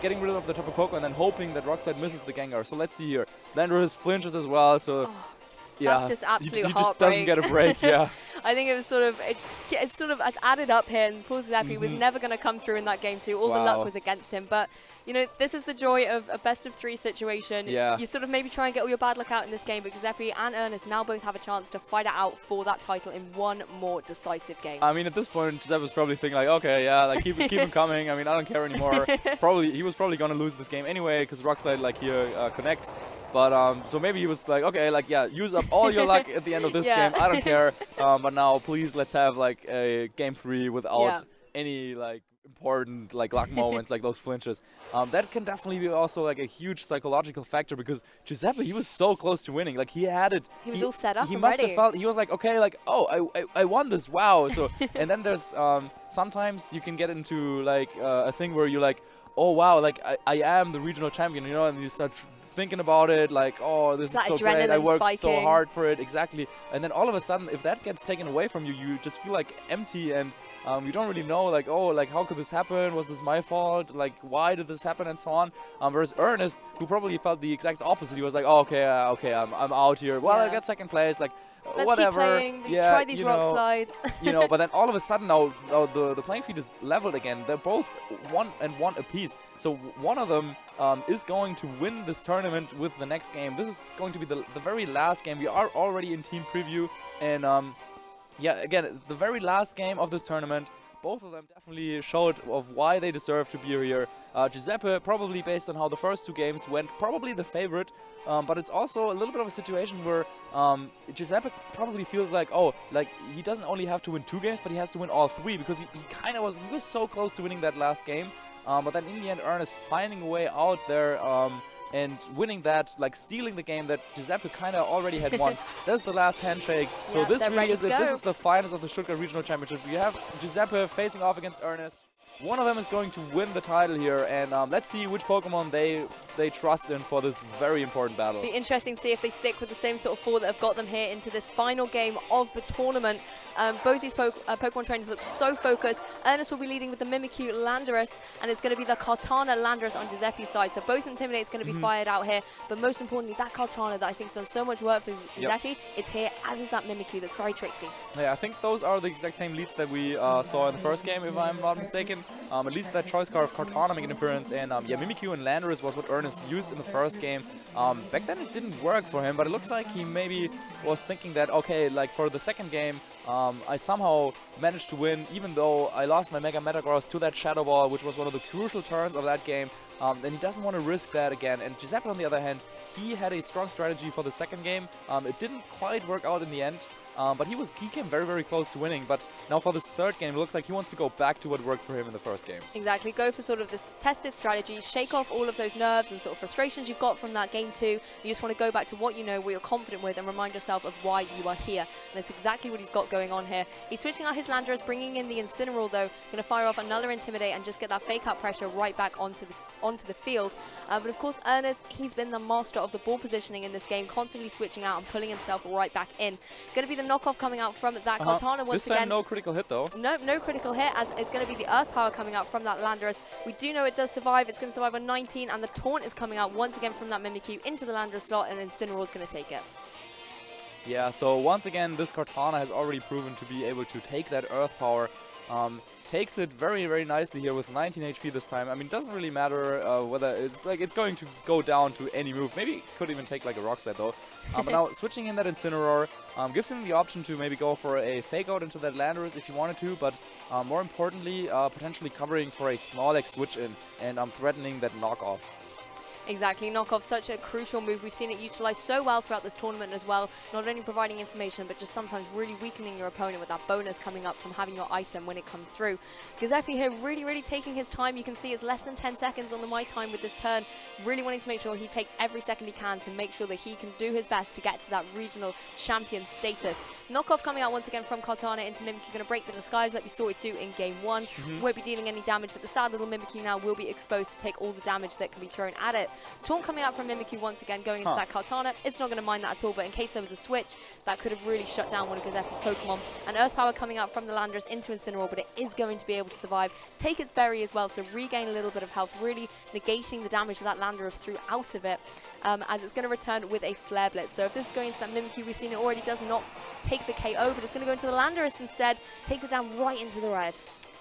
getting rid of the Tapu Koko and then hoping that Rock Slide misses the Gengar. So let's see here. Landorus flinches as well. So. Yeah, that's just absolute he just doesn't get a break, yeah. I think it was sort of, it's sort of added up here, and Paul Giuseppe was never going to come through in that game 2. All the luck was against him, but, you know, this is the joy of a best-of-3 situation. Yeah. You sort of maybe try and get all your bad luck out in this game, but Giuseppe and Ernest now both have a chance to fight it out for that title in one more decisive game. I mean, at this point, Giuseppe was probably thinking like, okay, yeah, like keep him coming. I mean, I don't care anymore. He was probably going to lose this game anyway, because Rock Slide, like, here connects. But, so maybe he was like, okay, like, yeah, use up all your luck at the end of this game. I don't care. But now, please, let's have, like, a Game 3 without any, like, important, like, luck moments, like those flinches. That can definitely be also, like, a huge psychological factor, because Giuseppe, he was so close to winning. Like, he had it. He was all set up He and must ready. have felt, he was like, okay, like, oh, I won this, wow. So, and then there's, sometimes you can get into, like, a thing where you're like, oh, wow, like, I am the regional champion, you know, and you start thinking about it, like, oh, this is so great, I worked so hard for it, exactly. And then all of a sudden, if that gets taken away from you, you just feel like empty, and you don't really know, like, oh, like, how could this happen? Was this my fault? Like, why did this happen? And so on. Whereas Ernest, who probably felt the exact opposite, he was like, oh, okay, I'm out here. Well, I got second place, like, let's whatever. Keep playing, try these rock slides. You know, but then all of a sudden now the playing field is leveled again. They're both 1-1 apiece. So one of them is going to win this tournament with the next game. This is going to be the very last game. We are already in team preview, and yeah, again, the very last game of this tournament. Both of them definitely showed of why they deserve to be here. Giuseppe, probably based on how the first 2 games went, probably the favorite. But it's also a little bit of a situation where Giuseppe probably feels like, oh, like he doesn't only have to win 2 games, but he has to win all 3, because he was so close to winning that last game. But then in the end, Ernest finding a way out there and winning that, like stealing the game that Giuseppe kind of already had won. That's the last handshake. So this really is it. This is the finals of the Stuttgart Regional Championship. You have Giuseppe facing off against Ernest. One of them is going to win the title here, and let's see which Pokemon they trust in for this very important battle. Be interesting to see if they stick with the same sort of 4 that have got them here into this final game of the tournament. Both these Pokemon trainers look so focused. Ernest will be leading with the Mimikyu Landorus, and it's going to be the Kartana Landorus on Giuseppe's side. So both Intimidate's going to be fired out here, but most importantly, that Kartana that I think's done so much work for Giuseppe is here, as is that Mimikyu that's very tricksy. Yeah, I think those are the exact same leads that we saw in the first game, if I'm not mistaken. At least that choice card of Kartana making an appearance, and yeah, Mimikyu and Landorus was what Ernest used in the first game. Back then it didn't work for him, but it looks like he maybe was thinking that, okay, like for the second game, I somehow managed to win, even though I lost my Mega Metagross to that Shadow Ball, which was one of the crucial turns of that game. And he doesn't want to risk that again. And Giuseppe, on the other hand, he had a strong strategy for the second game. It didn't quite work out in the end, but he came very, very close to winning. But now for this third game, it looks like he wants to go back to what worked for him in the first game. Exactly. Go for sort of this tested strategy, shake off all of those nerves and sort of frustrations you've got from that game 2. You just want to go back to what you know, what you're confident with, and remind yourself of why you are here. And that's exactly what he's got going on here. He's switching out his Landorus, bringing in the Incineroar though, going to fire off another Intimidate and just get that fake out pressure right back onto onto the field. But of course, Ernest, he's been the master of the ball positioning in this game, constantly switching out and pulling himself right back in. Going to be the knockoff coming out from that Kartana once this time again. No critical hit though. No critical hit, as it's going to be the Earth Power coming out from that Landorus. We do know it does survive. It's going to survive on 19, and the Taunt is coming out once again from that Mimikyu into the Landorus slot, and Incineroar is going to take it. Yeah, so once again, this Kartana has already proven to be able to take that Earth Power. Takes it very, very nicely here with 19 HP this time. I mean, it doesn't really matter whether it's going to go down to any move. Maybe it could even take like a Rock Slide though. But now switching in that Incineroar gives him the option to maybe go for a Fake Out into that Landorus if he wanted to, but more importantly, potentially covering for a Snorlax switch in and threatening that knockoff. Exactly, knockoff, such a crucial move. We've seen it utilized so well throughout this tournament as well, not only providing information, but just sometimes really weakening your opponent with that bonus coming up from having your item when it comes through. Guiseppe here really taking his time. You can see it's less than 10 seconds on the My Time with this turn, really wanting to make sure he takes every second he can to make sure that he can do his best to get to that regional champion status. Knockoff coming out once again from Kartana into Mimikyu, going to break the disguise like we saw it do in game 1. Won't be dealing any damage, but the sad little Mimikyu now will be exposed to take all the damage that can be thrown at it. Taunt coming out from Mimikyu once again, going into that Kartana. It's not going to mind that at all, but in case there was a switch, that could have really shut down one of Guiseppe's Pokemon. And Earth Power coming out from the Landorus into Incineroar, but it is going to be able to survive. Take its berry as well, so regain a little bit of health, really negating the damage that Landorus threw out of it, as it's going to return with a Flare Blitz. So if this is going into that Mimikyu, we've seen it already does not take the KO, but it's going to go into the Landorus instead, takes it down right into the red.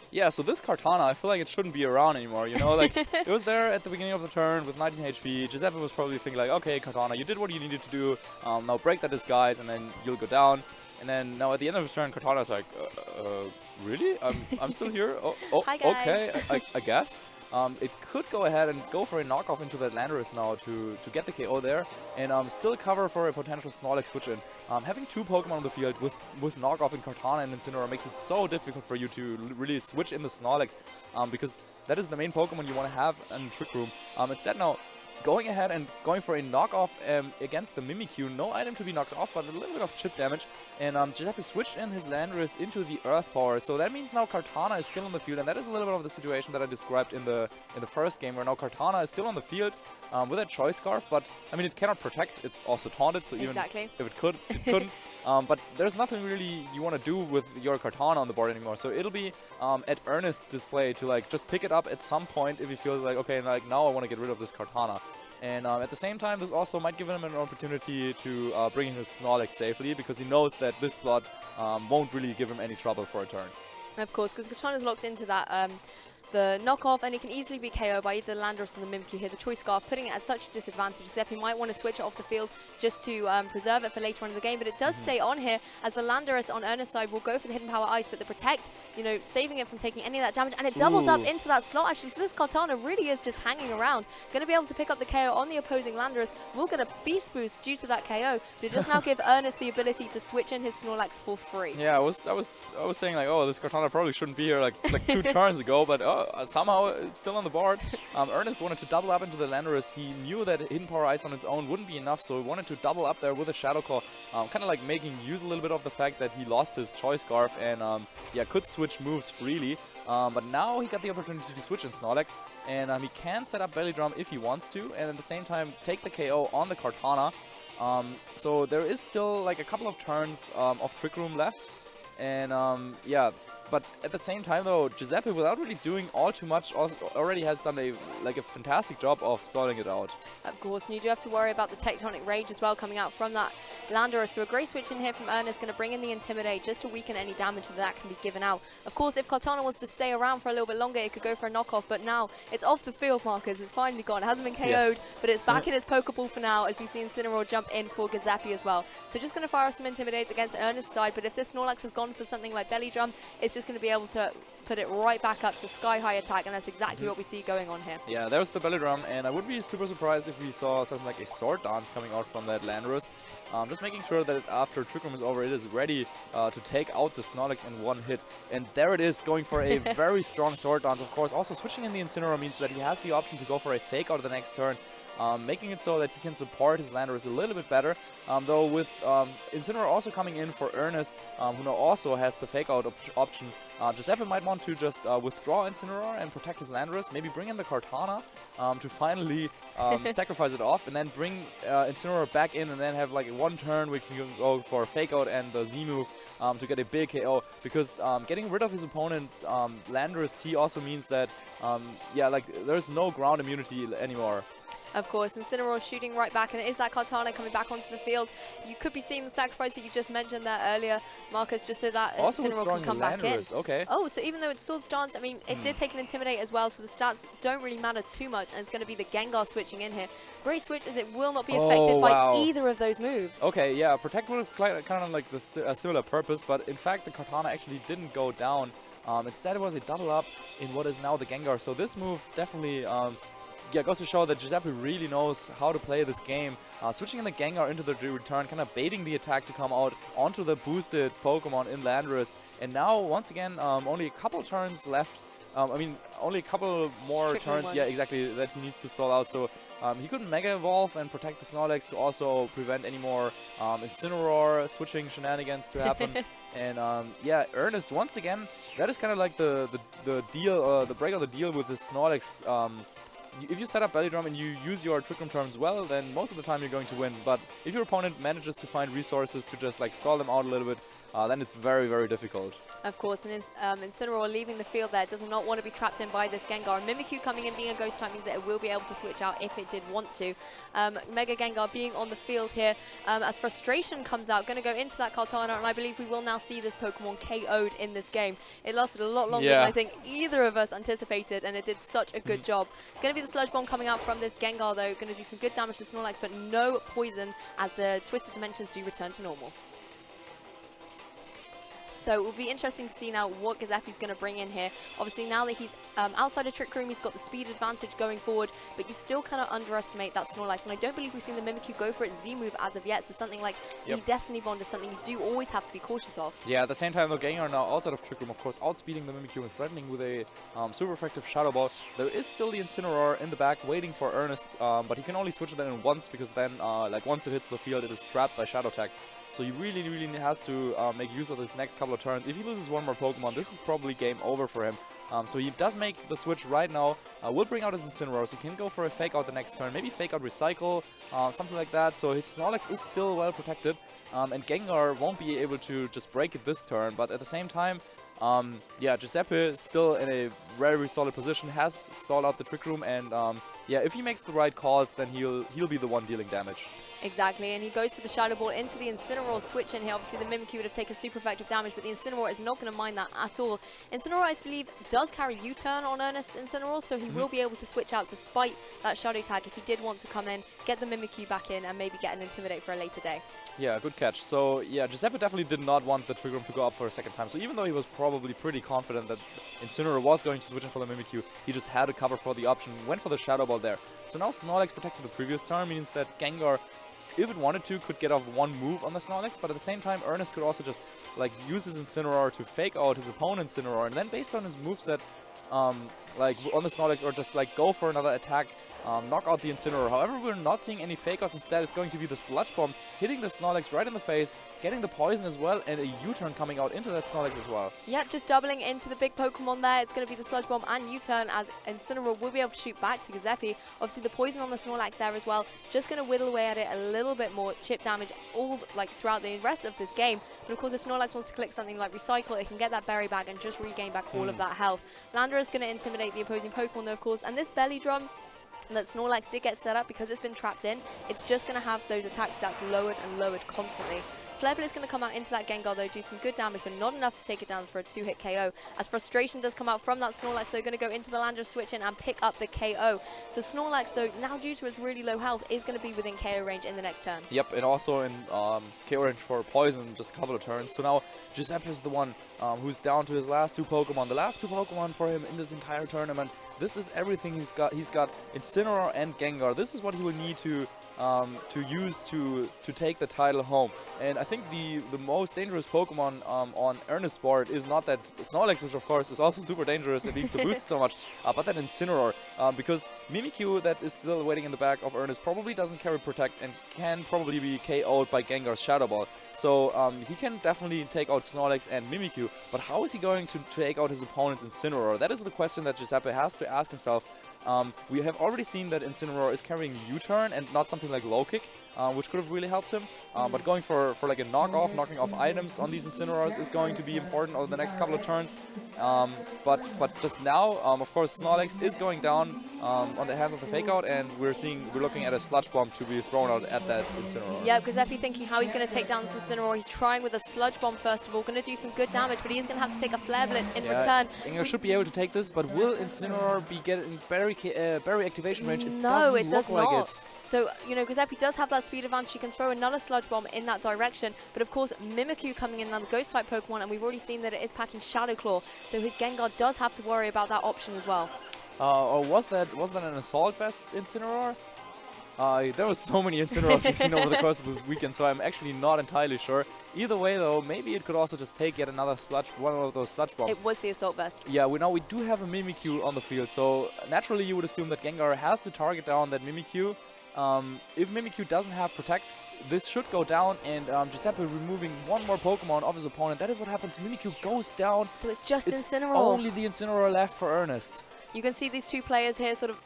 Yeah, so this Kartana, I feel like it shouldn't be around anymore, you know? Like, it was there at the beginning of the turn with 19 HP. Guiseppe was probably thinking like, okay, Kartana, you did what you needed to do. Now break that disguise, and then you'll go down. And then now at the end of the turn, Kartana's like, really? I'm still here? Oh, Hi, guys. Okay, I guess. It could go ahead and go for a knockoff into that Landorus now to get the KO there, and still cover for a potential Snorlax switch in. Having two Pokemon on the field with knockoff in Kartana and Incineroar makes it so difficult for you to really switch in the Snorlax, because that is the main Pokemon you want to have in Trick Room. Instead now, going ahead and going for a knockoff against the Mimikyu. No item to be knocked off, but a little bit of chip damage. And Giuseppe switched in his Landorus into the Earth Power. So that means now Kartana is still on the field. And that is a little bit of the situation that I described in the first game, where now Kartana is still on the field with that Choice Scarf. But, I mean, it cannot protect. It's also taunted, so even if it could, it couldn't. But there's nothing really you want to do with your Kartana on the board anymore. So it'll be at Ernest's display to like just pick it up at some point if he feels like, okay, like now I want to get rid of this Kartana. And at the same time, this also might give him an opportunity to bring in his Snorlax safely, because he knows that this slot won't really give him any trouble for a turn. Of course, because Kartana's locked into that the knockoff, and it can easily be KO'd by either the Landorus or the Mimikyu here. The Choice Scarf putting it at such a disadvantage. Giuseppe might want to switch it off the field just to preserve it for later on in the game, but it does stay on here, as the Landorus on Ernest's side will go for the Hidden Power Ice, but the Protect, you know, saving it from taking any of that damage, and it doubles up into that slot actually. So this Kartana really is just hanging around, going to be able to pick up the KO on the opposing Landorus. Will get a Beast Boost due to that KO, but it does now give Ernest the ability to switch in his Snorlax for free. Yeah, I was saying like, oh, this Kartana probably shouldn't be here like 2 turns ago, but somehow it's still on the board. Ernest wanted to double up into the Landorus. He knew that Hidden Power Ice on its own wouldn't be enough, so he wanted to double up there with a Shadow Claw, kind of like making use a little bit of the fact that he lost his Choice Scarf and yeah, could switch moves freely. But now he got the opportunity to switch in Snorlax, and he can set up Belly Drum if he wants to, and at the same time take the KO on the Kartana. So there is still like a couple of turns of Trick Room left, and yeah. But at the same time, though, Giuseppe, without really doing all too much, already has done a fantastic job of stalling it out. Of course, and you do have to worry about the Tectonic Rage as well coming out from that Landorus. So a great switch in here from Ernest, going to bring in the Intimidate just to weaken any damage that can be given out. Of course, if Kartana wants to stay around for a little bit longer, it could go for a knockoff, but now it's off the field markers. It's finally gone. It hasn't been KO'd, but it's back in its Pokeball for now, as we see Incineroar jump in for Guiseppe as well. So just going to fire some Intimidates against Ernest's side, but if this Snorlax has gone for something like Belly Drum, it's just going to be able to put it right back up to sky-high attack, and that's exactly what we see going on here. Yeah, there's the Belly Drum, and I would be super surprised if we saw something like a Sword Dance coming out from that Landorus. Just making sure that after Trick Room is over, it is ready to take out the Snorlax in one hit. And there it is, going for a very strong Sword Dance, of course. Also, switching in the Incineroar means that he has the option to go for a Fake Out the next turn. making it so that he can support his Landorus a little bit better. Though with Incineroar also coming in for Ernest, who now also has the fake out option, Guiseppe might want to just withdraw Incineroar and protect his Landorus, maybe bring in the Kartana to finally sacrifice it off, and then bring Incineroar back in, and then have like one turn we can go for a fake out and the Z move to get a big KO, because getting rid of his opponent's Landorus T also means that yeah, like there's no ground immunity anymore. Of course, Incineroar shooting right back, and it is that Kartana coming back onto the field. You could be seeing the sacrifice that you just mentioned there earlier, Marcus, just so that Incineroar can come back in. Okay. Oh, so even though it's Sword stance, I mean, it did take an Intimidate as well, so the stats don't really matter too much, and it's going to be the Gengar switching in here. Great switch, as it will not be affected by either of those moves. Okay, yeah, Protect would have kind of like the similar purpose, but in fact the Kartana actually didn't go down. Instead it was a double up in what is now the Gengar, so this move definitely yeah, goes to show that Guiseppe really knows how to play this game. Switching in the Gengar into the return, kind of baiting the attack to come out onto the boosted Pokemon in Landorus. And now, once again, only a couple turns left. I mean, only a couple more turns, yeah, exactly, that he needs to stall out. So he couldn't Mega Evolve and protect the Snorlax to also prevent any more Incineroar switching shenanigans to happen. And yeah, Ernest, once again, that is kind of like the deal, the break of the deal with the Snorlax. If you set up Belly Drum and you use your Trick Room turns well, then most of the time you're going to win. But if your opponent manages to find resources to just like stall them out a little bit, then it's very, very difficult. Of course, and Incineroar leaving the field there does not want to be trapped in by this Gengar. Mimikyu coming in being a Ghost type means that it will be able to switch out if it did want to. Mega Gengar being on the field here, as Frustration comes out, going to go into that Kartana, and I believe we will now see this Pokemon KO'd in this game. It lasted a lot longer than I think either of us anticipated, and it did such a good job. Going to be the Sludge Bomb coming out from this Gengar though, going to do some good damage to Snorlax, but no poison as the Twisted Dimensions do return to normal. So it will be interesting to see now what Guiseppe's going to bring in here. Obviously, now that he's outside of Trick Room, he's got the speed advantage going forward, but you still kind of underestimate that Snorlax. And I don't believe we've seen the Mimikyu go for its Z move as of yet, so something like the Destiny Bond is something you do always have to be cautious of. Yeah, at the same time, the Gengar now outside of Trick Room, of course, outspeeding the Mimikyu and threatening with a super effective Shadow Ball. There is still the Incineroar in the back waiting for Ernest, but he can only switch it in once, because then, like, once it hits the field, it is trapped by Shadow Tag. So he really has to make use of this next couple of turns. If he loses one more Pokemon, this is probably game over for him. So he does make the switch right now. Will bring out his Incineroar, so he can go for a Fake Out the next turn. Maybe Fake Out Recycle, something like that. So his Snorlax is still well protected. And Gengar won't be able to just break it this turn. But at the same time, yeah, Guiseppe is still in a very solid position, has stalled out the Trick Room, and yeah, if he makes the right calls, then he'll be the one dealing damage. Exactly, and he goes for the Shadow Ball into the Incineroar switch in here. Obviously, the Mimikyu would have taken super effective damage, but the Incineroar is not going to mind that at all. Incineroar, I believe, does carry U-turn on Ernest Incineroar, so he will be able to switch out despite that Shadow Tag if he did want to come in, get the Mimikyu back in, and maybe get an Intimidate for a later day. Yeah, good catch. So, yeah, Guiseppe definitely did not want the Trick Room to go up for a second time. So even though he was probably pretty confident that Incineroar was going to switch in for the Mimikyu, he just had to cover for the option, went for the Shadow Ball there. So now Snorlax protected the previous turn, means that Gengar, if it wanted to, could get off one move on the Snorlax, but at the same time, Ernest could also just like use his Incineroar to fake out his opponent's Incineroar, and then based on his moveset, like on the Snorlax, or just like go for another attack, knock out the Incineroar. However, we're not seeing any fake outs. Instead, it's going to be the Sludge Bomb hitting the Snorlax right in the face, getting the poison as well, and a U-turn coming out into that Snorlax as well. Yep, just doubling into the big Pokemon there. It's going to be the Sludge Bomb and U-turn, as Incineroar will be able to shoot back to Guiseppe. Obviously, the poison on the Snorlax there as well, just going to whittle away at it a little bit more, chip damage all like throughout the rest of this game. But of course, if Snorlax wants to click something like Recycle, it can get that berry back and just regain back all of that health. Landorus is going to intimidate the opposing Pokemon though, of course, and this Belly Drum that Snorlax did get set up because it's been trapped in, it's just going to have those attack stats lowered and lowered constantly. Flare is going to come out into that Gengar though, do some good damage, but not enough to take it down for a 2-hit KO. As Frustration does come out from that Snorlax, they're going to go into the Landorus switch in and pick up the KO. So Snorlax though, now due to its really low health, is going to be within KO range in the next turn. Yep, and also in KO range for Poison, just a couple of turns. So now Guiseppe is the one who's down to his last two Pokemon. The last two Pokemon for him in this entire tournament. This is everything he's got. He's got Incineroar and Gengar. This is what he will need to to use to take the title home. And I think the most dangerous Pokemon on Ernest's board is not that Snorlax, which of course is also super dangerous and needs to boost it so much, but that Incineroar, because Mimikyu that is still waiting in the back of Ernest probably doesn't carry Protect and can probably be KO'd by Gengar's Shadow Ball. So he can definitely take out Snorlax and Mimikyu, but how is he going to take out his opponent's Incineroar? That is the question that Guiseppe has to ask himself. We have already seen that Incineroar is carrying U-turn and not something like low kick, which could have really helped him. But going for like a knocking off items on these Incineroars is going to be important over the next couple of turns. But just now, of course, Snorlax is going down on the hands of the Fake Out, and we're looking at a Sludge Bomb to be thrown out at that Incineroar. Yeah, because if you're thinking how he's going to take down this Incineroar, he's trying with a Sludge Bomb first of all, going to do some good damage, but he's going to have to take a Flare Blitz in return. Gengar should be able to take this, but will Incineroar be getting berry activation range? No, it does not. Like it. So, you know, Guiseppe does have that speed advantage. He can throw another Sludge Bomb in that direction. But, of course, Mimikyu coming in, another Ghost-type Pokemon, and we've already seen that it is packing Shadow Claw. So his Gengar does have to worry about that option as well. Or was that an Assault Vest Incineroar? There was so many Incineroars we've seen over the course of this weekend, so I'm actually not entirely sure. Either way, though, maybe it could also just take yet another one of those Sludge Bombs. It was the Assault Vest. Yeah, we do have a Mimikyu on the field, so naturally you would assume that Gengar has to target down that Mimikyu. If Mimikyu doesn't have Protect, this should go down, and Guiseppe removing one more Pokemon of his opponent. That is what happens. Mimikyu goes down. So it's just Incineroar. Only the Incineroar left for Ernest. You can see these two players here sort of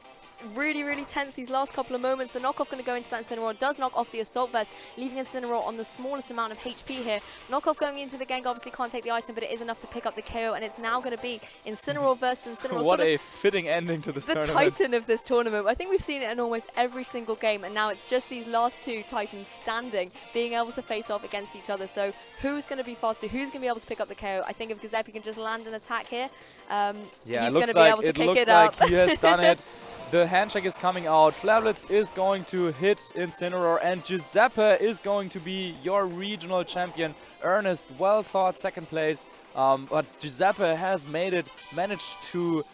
really, really tense these last couple of moments. The knockoff going to go into that Incineroar, does knock off the Assault Vest, leaving Incineroar on the smallest amount of HP here. Knockoff going into the Gengar obviously can't take the item, but it is enough to pick up the KO, and it's now going to be Incineroar versus Incineroar. What a fitting ending to this tournament. The Titan of this tournament. I think we've seen it in almost every single game, and now it's just these last two Titans standing, being able to face off against each other. So who's going to be faster? Who's going to be able to pick up the KO? I think if Guiseppe can just land an attack here, yeah, he's going to be able to pick it up. He has done it. The handshake is coming out. Flare Blitz is going to hit Incineroar, and Guiseppe is going to be your regional champion. Ernest, well thought, second place. But Guiseppe has managed to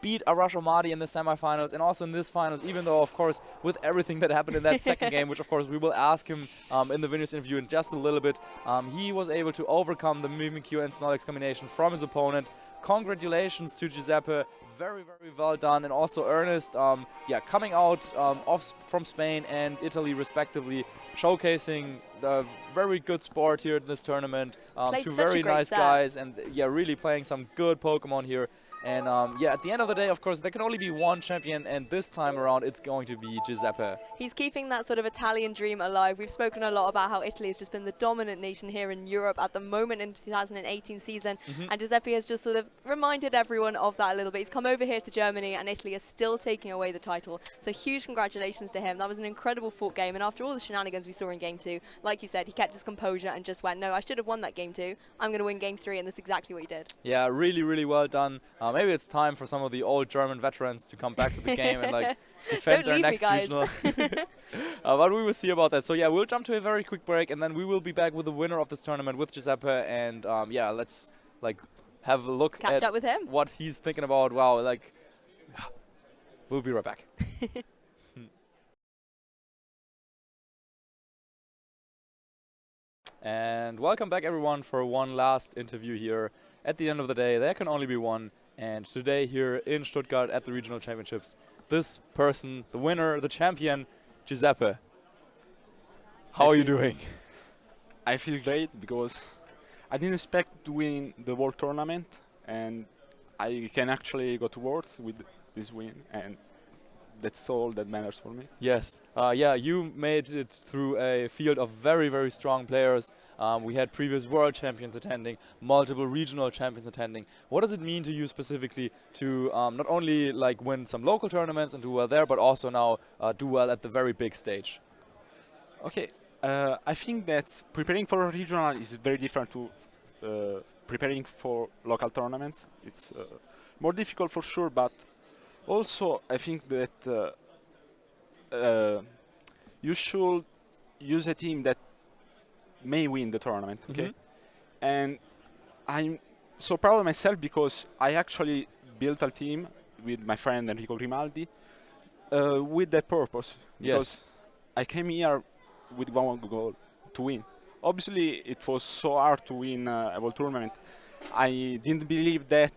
beat Arash Omadi in the semifinals and also in this finals, even though, of course, with everything that happened in that second game, which, of course, we will ask him in the Venus interview in just a little bit, he was able to overcome the Mimikyu and Snorlax combination from his opponent. Congratulations to Guiseppe. Very, very well done. And also Ernest, yeah, coming out from Spain and Italy, respectively, showcasing the very good sport here in this tournament. Two very nice guys, and yeah, really playing some good Pokemon here. And yeah, at the end of the day, of course, there can only be one champion, and this time around, it's going to be Guiseppe. He's keeping that sort of Italian dream alive. We've spoken a lot about how Italy has just been the dominant nation here in Europe at the moment in the 2018 season, and Giuseppe has just sort of reminded everyone of that a little bit. He's come over here to Germany, and Italy is still taking away the title. So huge congratulations to him. That was an incredible fought game, and after all the shenanigans we saw in Game 2, like you said, he kept his composure and just went, no, I should have won that Game 2. I'm going to win Game 3, and that's exactly what he did. Yeah, really, really well done. Maybe it's time for some of the old German veterans to come back to the game and like defend their next regional. But we will see about that. So yeah, we'll jump to a very quick break, and then we will be back with the winner of this tournament, with Guiseppe, and yeah, let's like have a look catch up with him, what he's thinking about. Wow, like we'll be right back. And welcome back, everyone, for one last interview here. At the end of the day, there can only be one. And today here in Stuttgart at the Regional Championships, this person, the winner, the champion, Guiseppe. How are you doing? I feel great because I didn't expect to win the World Tournament, and I can actually go to Worlds with this win, and that's all that matters for me. Yes. Yeah, you made it through a field of very, very strong players. We had previous world champions attending, multiple regional champions attending. What does it mean to you specifically to not only like win some local tournaments and do well there, but also now do well at the very big stage? Okay. I think that preparing for a regional is very different to preparing for local tournaments. It's more difficult for sure, but also, I think that you should use a team that may win the tournament, okay? And I'm so proud of myself because I actually built a team with my friend Enrico Grimaldi with that purpose. Yes. I came here with one goal, to win. Obviously, it was so hard to win a world tournament. I didn't believe that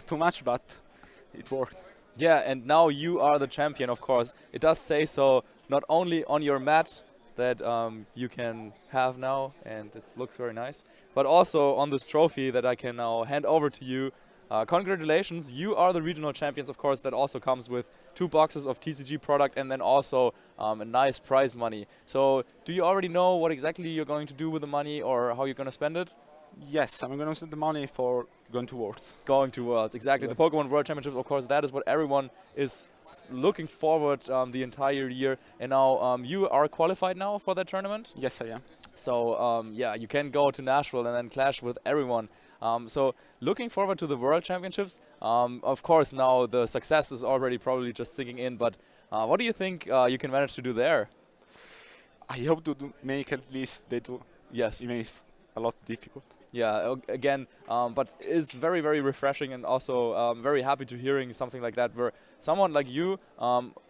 too much, but it worked. Yeah, and now you are the champion, of course. It does say so not only on your mat that you can have now, and it looks very nice, but also on this trophy that I can now hand over to you. Congratulations, you are the regional champions, of course. That also comes with 2 boxes of TCG product and then also a nice prize money. So do you already know what exactly you're going to do with the money or how you're going to spend it? Yes, I'm going to spend the money for going to Worlds. Going to Worlds, exactly. Yeah. The Pokemon World Championships, of course, that is what everyone is looking forward the entire year. And now you are qualified now for that tournament? Yes, I am. So yeah, you can go to Nashville and then clash with everyone. So looking forward to the World Championships. Of course, now the success is already probably just sinking in, but what do you think you can manage to do there? I hope to make at least day 2. Yes. Even it's a lot difficult. Yeah, again, but it's very, very refreshing, and also very happy to hearing something like that, where someone like you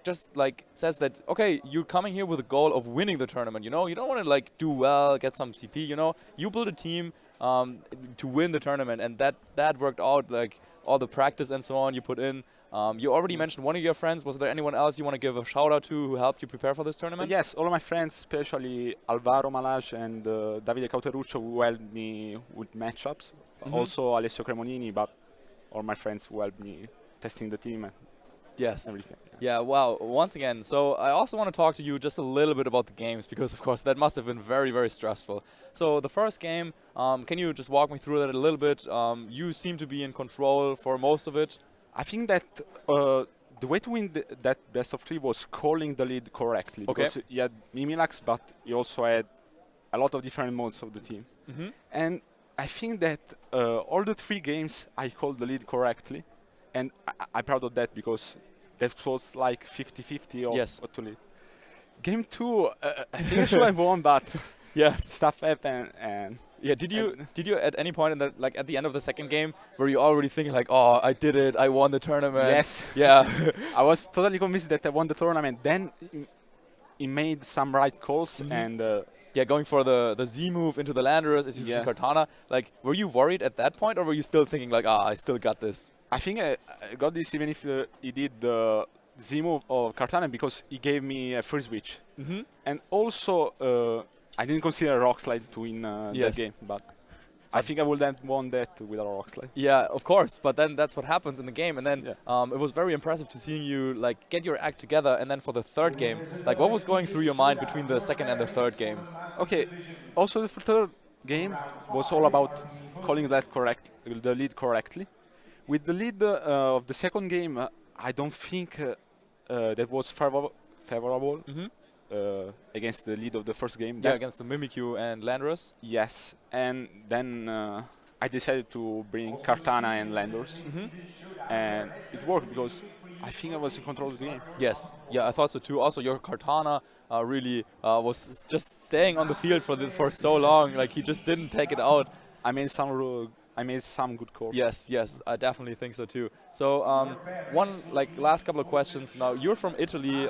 just like says that, okay, you're coming here with a goal of winning the tournament, you know? You don't want to like do well, get some CP, you know? You build a team to win the tournament, and that worked out, like all the practice and so on you put in. You already mentioned one of your friends. Was there anyone else you want to give a shout out to who helped you prepare for this tournament? Yes, all of my friends, especially Alvaro Malaj and Davide Cauteruccio, who helped me with matchups. Also Alessio Cremonini, but all my friends who helped me testing the team and everything. Yes. Yeah, wow. Once again, so I also want to talk to you just a little bit about the games, because of course that must have been very, very stressful. So the first game, can you just walk me through that a little bit? You seem to be in control for most of it. I think that the way to win that best of 3 was calling the lead correctly. Okay. Because you had Mimilax, but you also had a lot of different modes of the team. And I think that all the 3 games I called the lead correctly. And I'm proud of that, because that was like 50-50 or what to lead. Game 2, I think I should have won, but stuff happened. And yeah, did you at any point in the at the end of the second game were you already thinking like, oh, I did it, I won the tournament? Yes. Yeah. I was totally convinced that I won the tournament. Then he made some right calls and yeah, going for the Z move into the Landers, is using Kartana. Like, were you worried at that point, or were you still thinking like, I still got this? I think I got this even if he did the Z move of Kartana, because he gave me a free switch. And also I didn't consider a Rock Slide to win that game, but I think I would have won that with a Rock Slide. Yeah, of course, but then that's what happens in the game, and then it was very impressive to seeing you like get your act together, and then for the third game, like what was going through your mind between the second and the third game? Okay, also the third game was all about calling that the lead correctly. With the lead of the second game, I don't think that was favorable. Against the lead of the first game. Yeah, against the Mimikyu and Landorus. Yes, and then I decided to bring Kartana and Landorus, and it worked because I think I was in control of the game. Yes, yeah, I thought so too. Also, your Kartana really was just staying on the field for so long. Like, he just didn't take it out. I made some good calls. Yes, I definitely think so too. So one last couple of questions. Now, you're from Italy,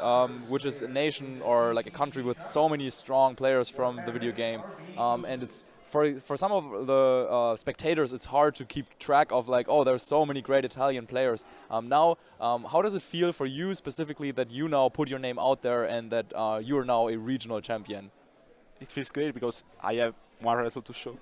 which is a nation or like a country with so many strong players from the video game, and it's for some of the spectators, it's hard to keep track of like, oh, there's so many great Italian players. Now, how does it feel for you specifically that you now put your name out there and that you are now a regional champion? It feels great because I have one result to show.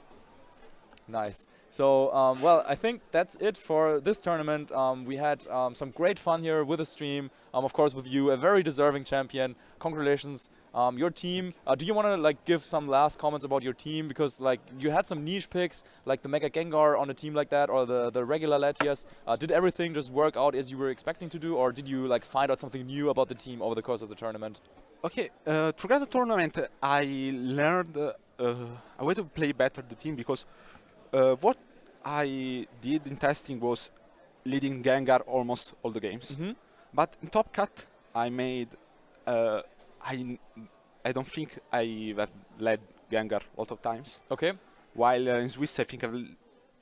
Nice. So, well, I think that's it for this tournament. We had some great fun here with the stream. Of course, with you, a very deserving champion. Congratulations. Your team. Do you want to give some last comments about your team? Because you had some niche picks, like the Mega Gengar on a team like that, or the regular Latias. Did everything just work out as you were expecting to do, or did you find out something new about the team over the course of the tournament? Okay, throughout the tournament, I learned a way to play better the team, because what I did in testing was leading Gengar almost all the games. But in Top Cut, I made... I don't think I have led Gengar a lot of times. Okay. While in Swiss, I think I've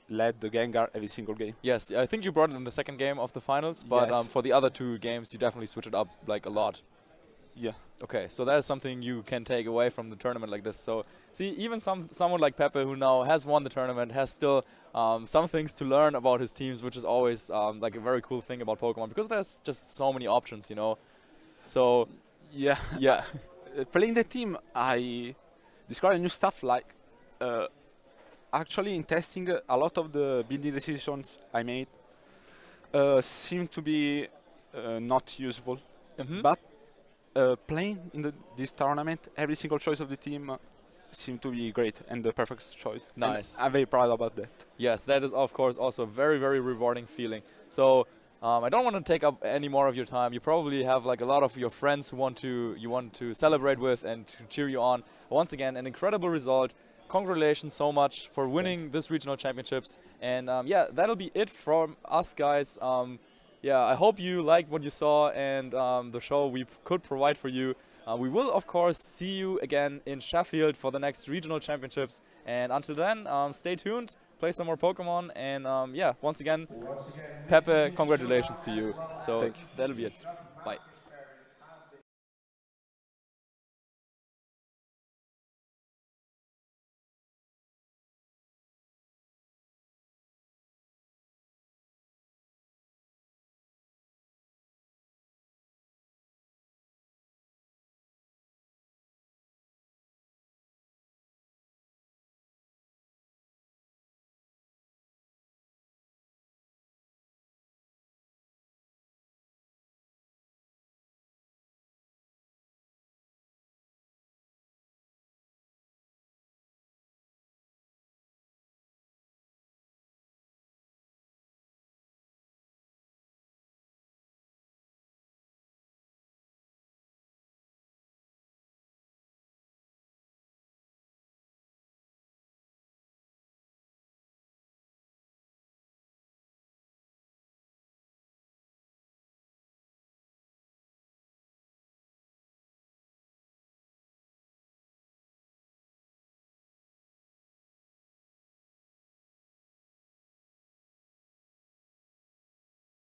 led the Gengar every single game. Yes, I think you brought it in the second game of the finals, but for the other 2 games, you definitely switched it up a lot. Yeah. Okay, so that is something you can take away from the tournament like this. So see, even someone like Pepe, who now has won the tournament, has still some things to learn about his teams, which is always like a very cool thing about Pokemon, because there's just so many options, you know. So yeah, yeah. Playing the team, I discovered new stuff like actually in testing a lot of the building decisions I made seem to be not useful, but playing in this tournament, every single choice of the team seemed to be great and the perfect choice. Nice. And I'm very proud about that. Yes, that is of course also a very, very rewarding feeling. So I don't want to take up any more of your time. You probably have like a lot of your friends who you want to celebrate with and to cheer you on. Once again, an incredible result. Congratulations so much for winning this regional championships. And yeah, that'll be it from us, guys. Yeah, I hope you liked what you saw and the show we could provide for you. We will, of course, see you again in Sheffield for the next regional championships. And until then, stay tuned, play some more Pokemon, and yeah, once again, Pepe, congratulations to you. So that'll be it. Bye.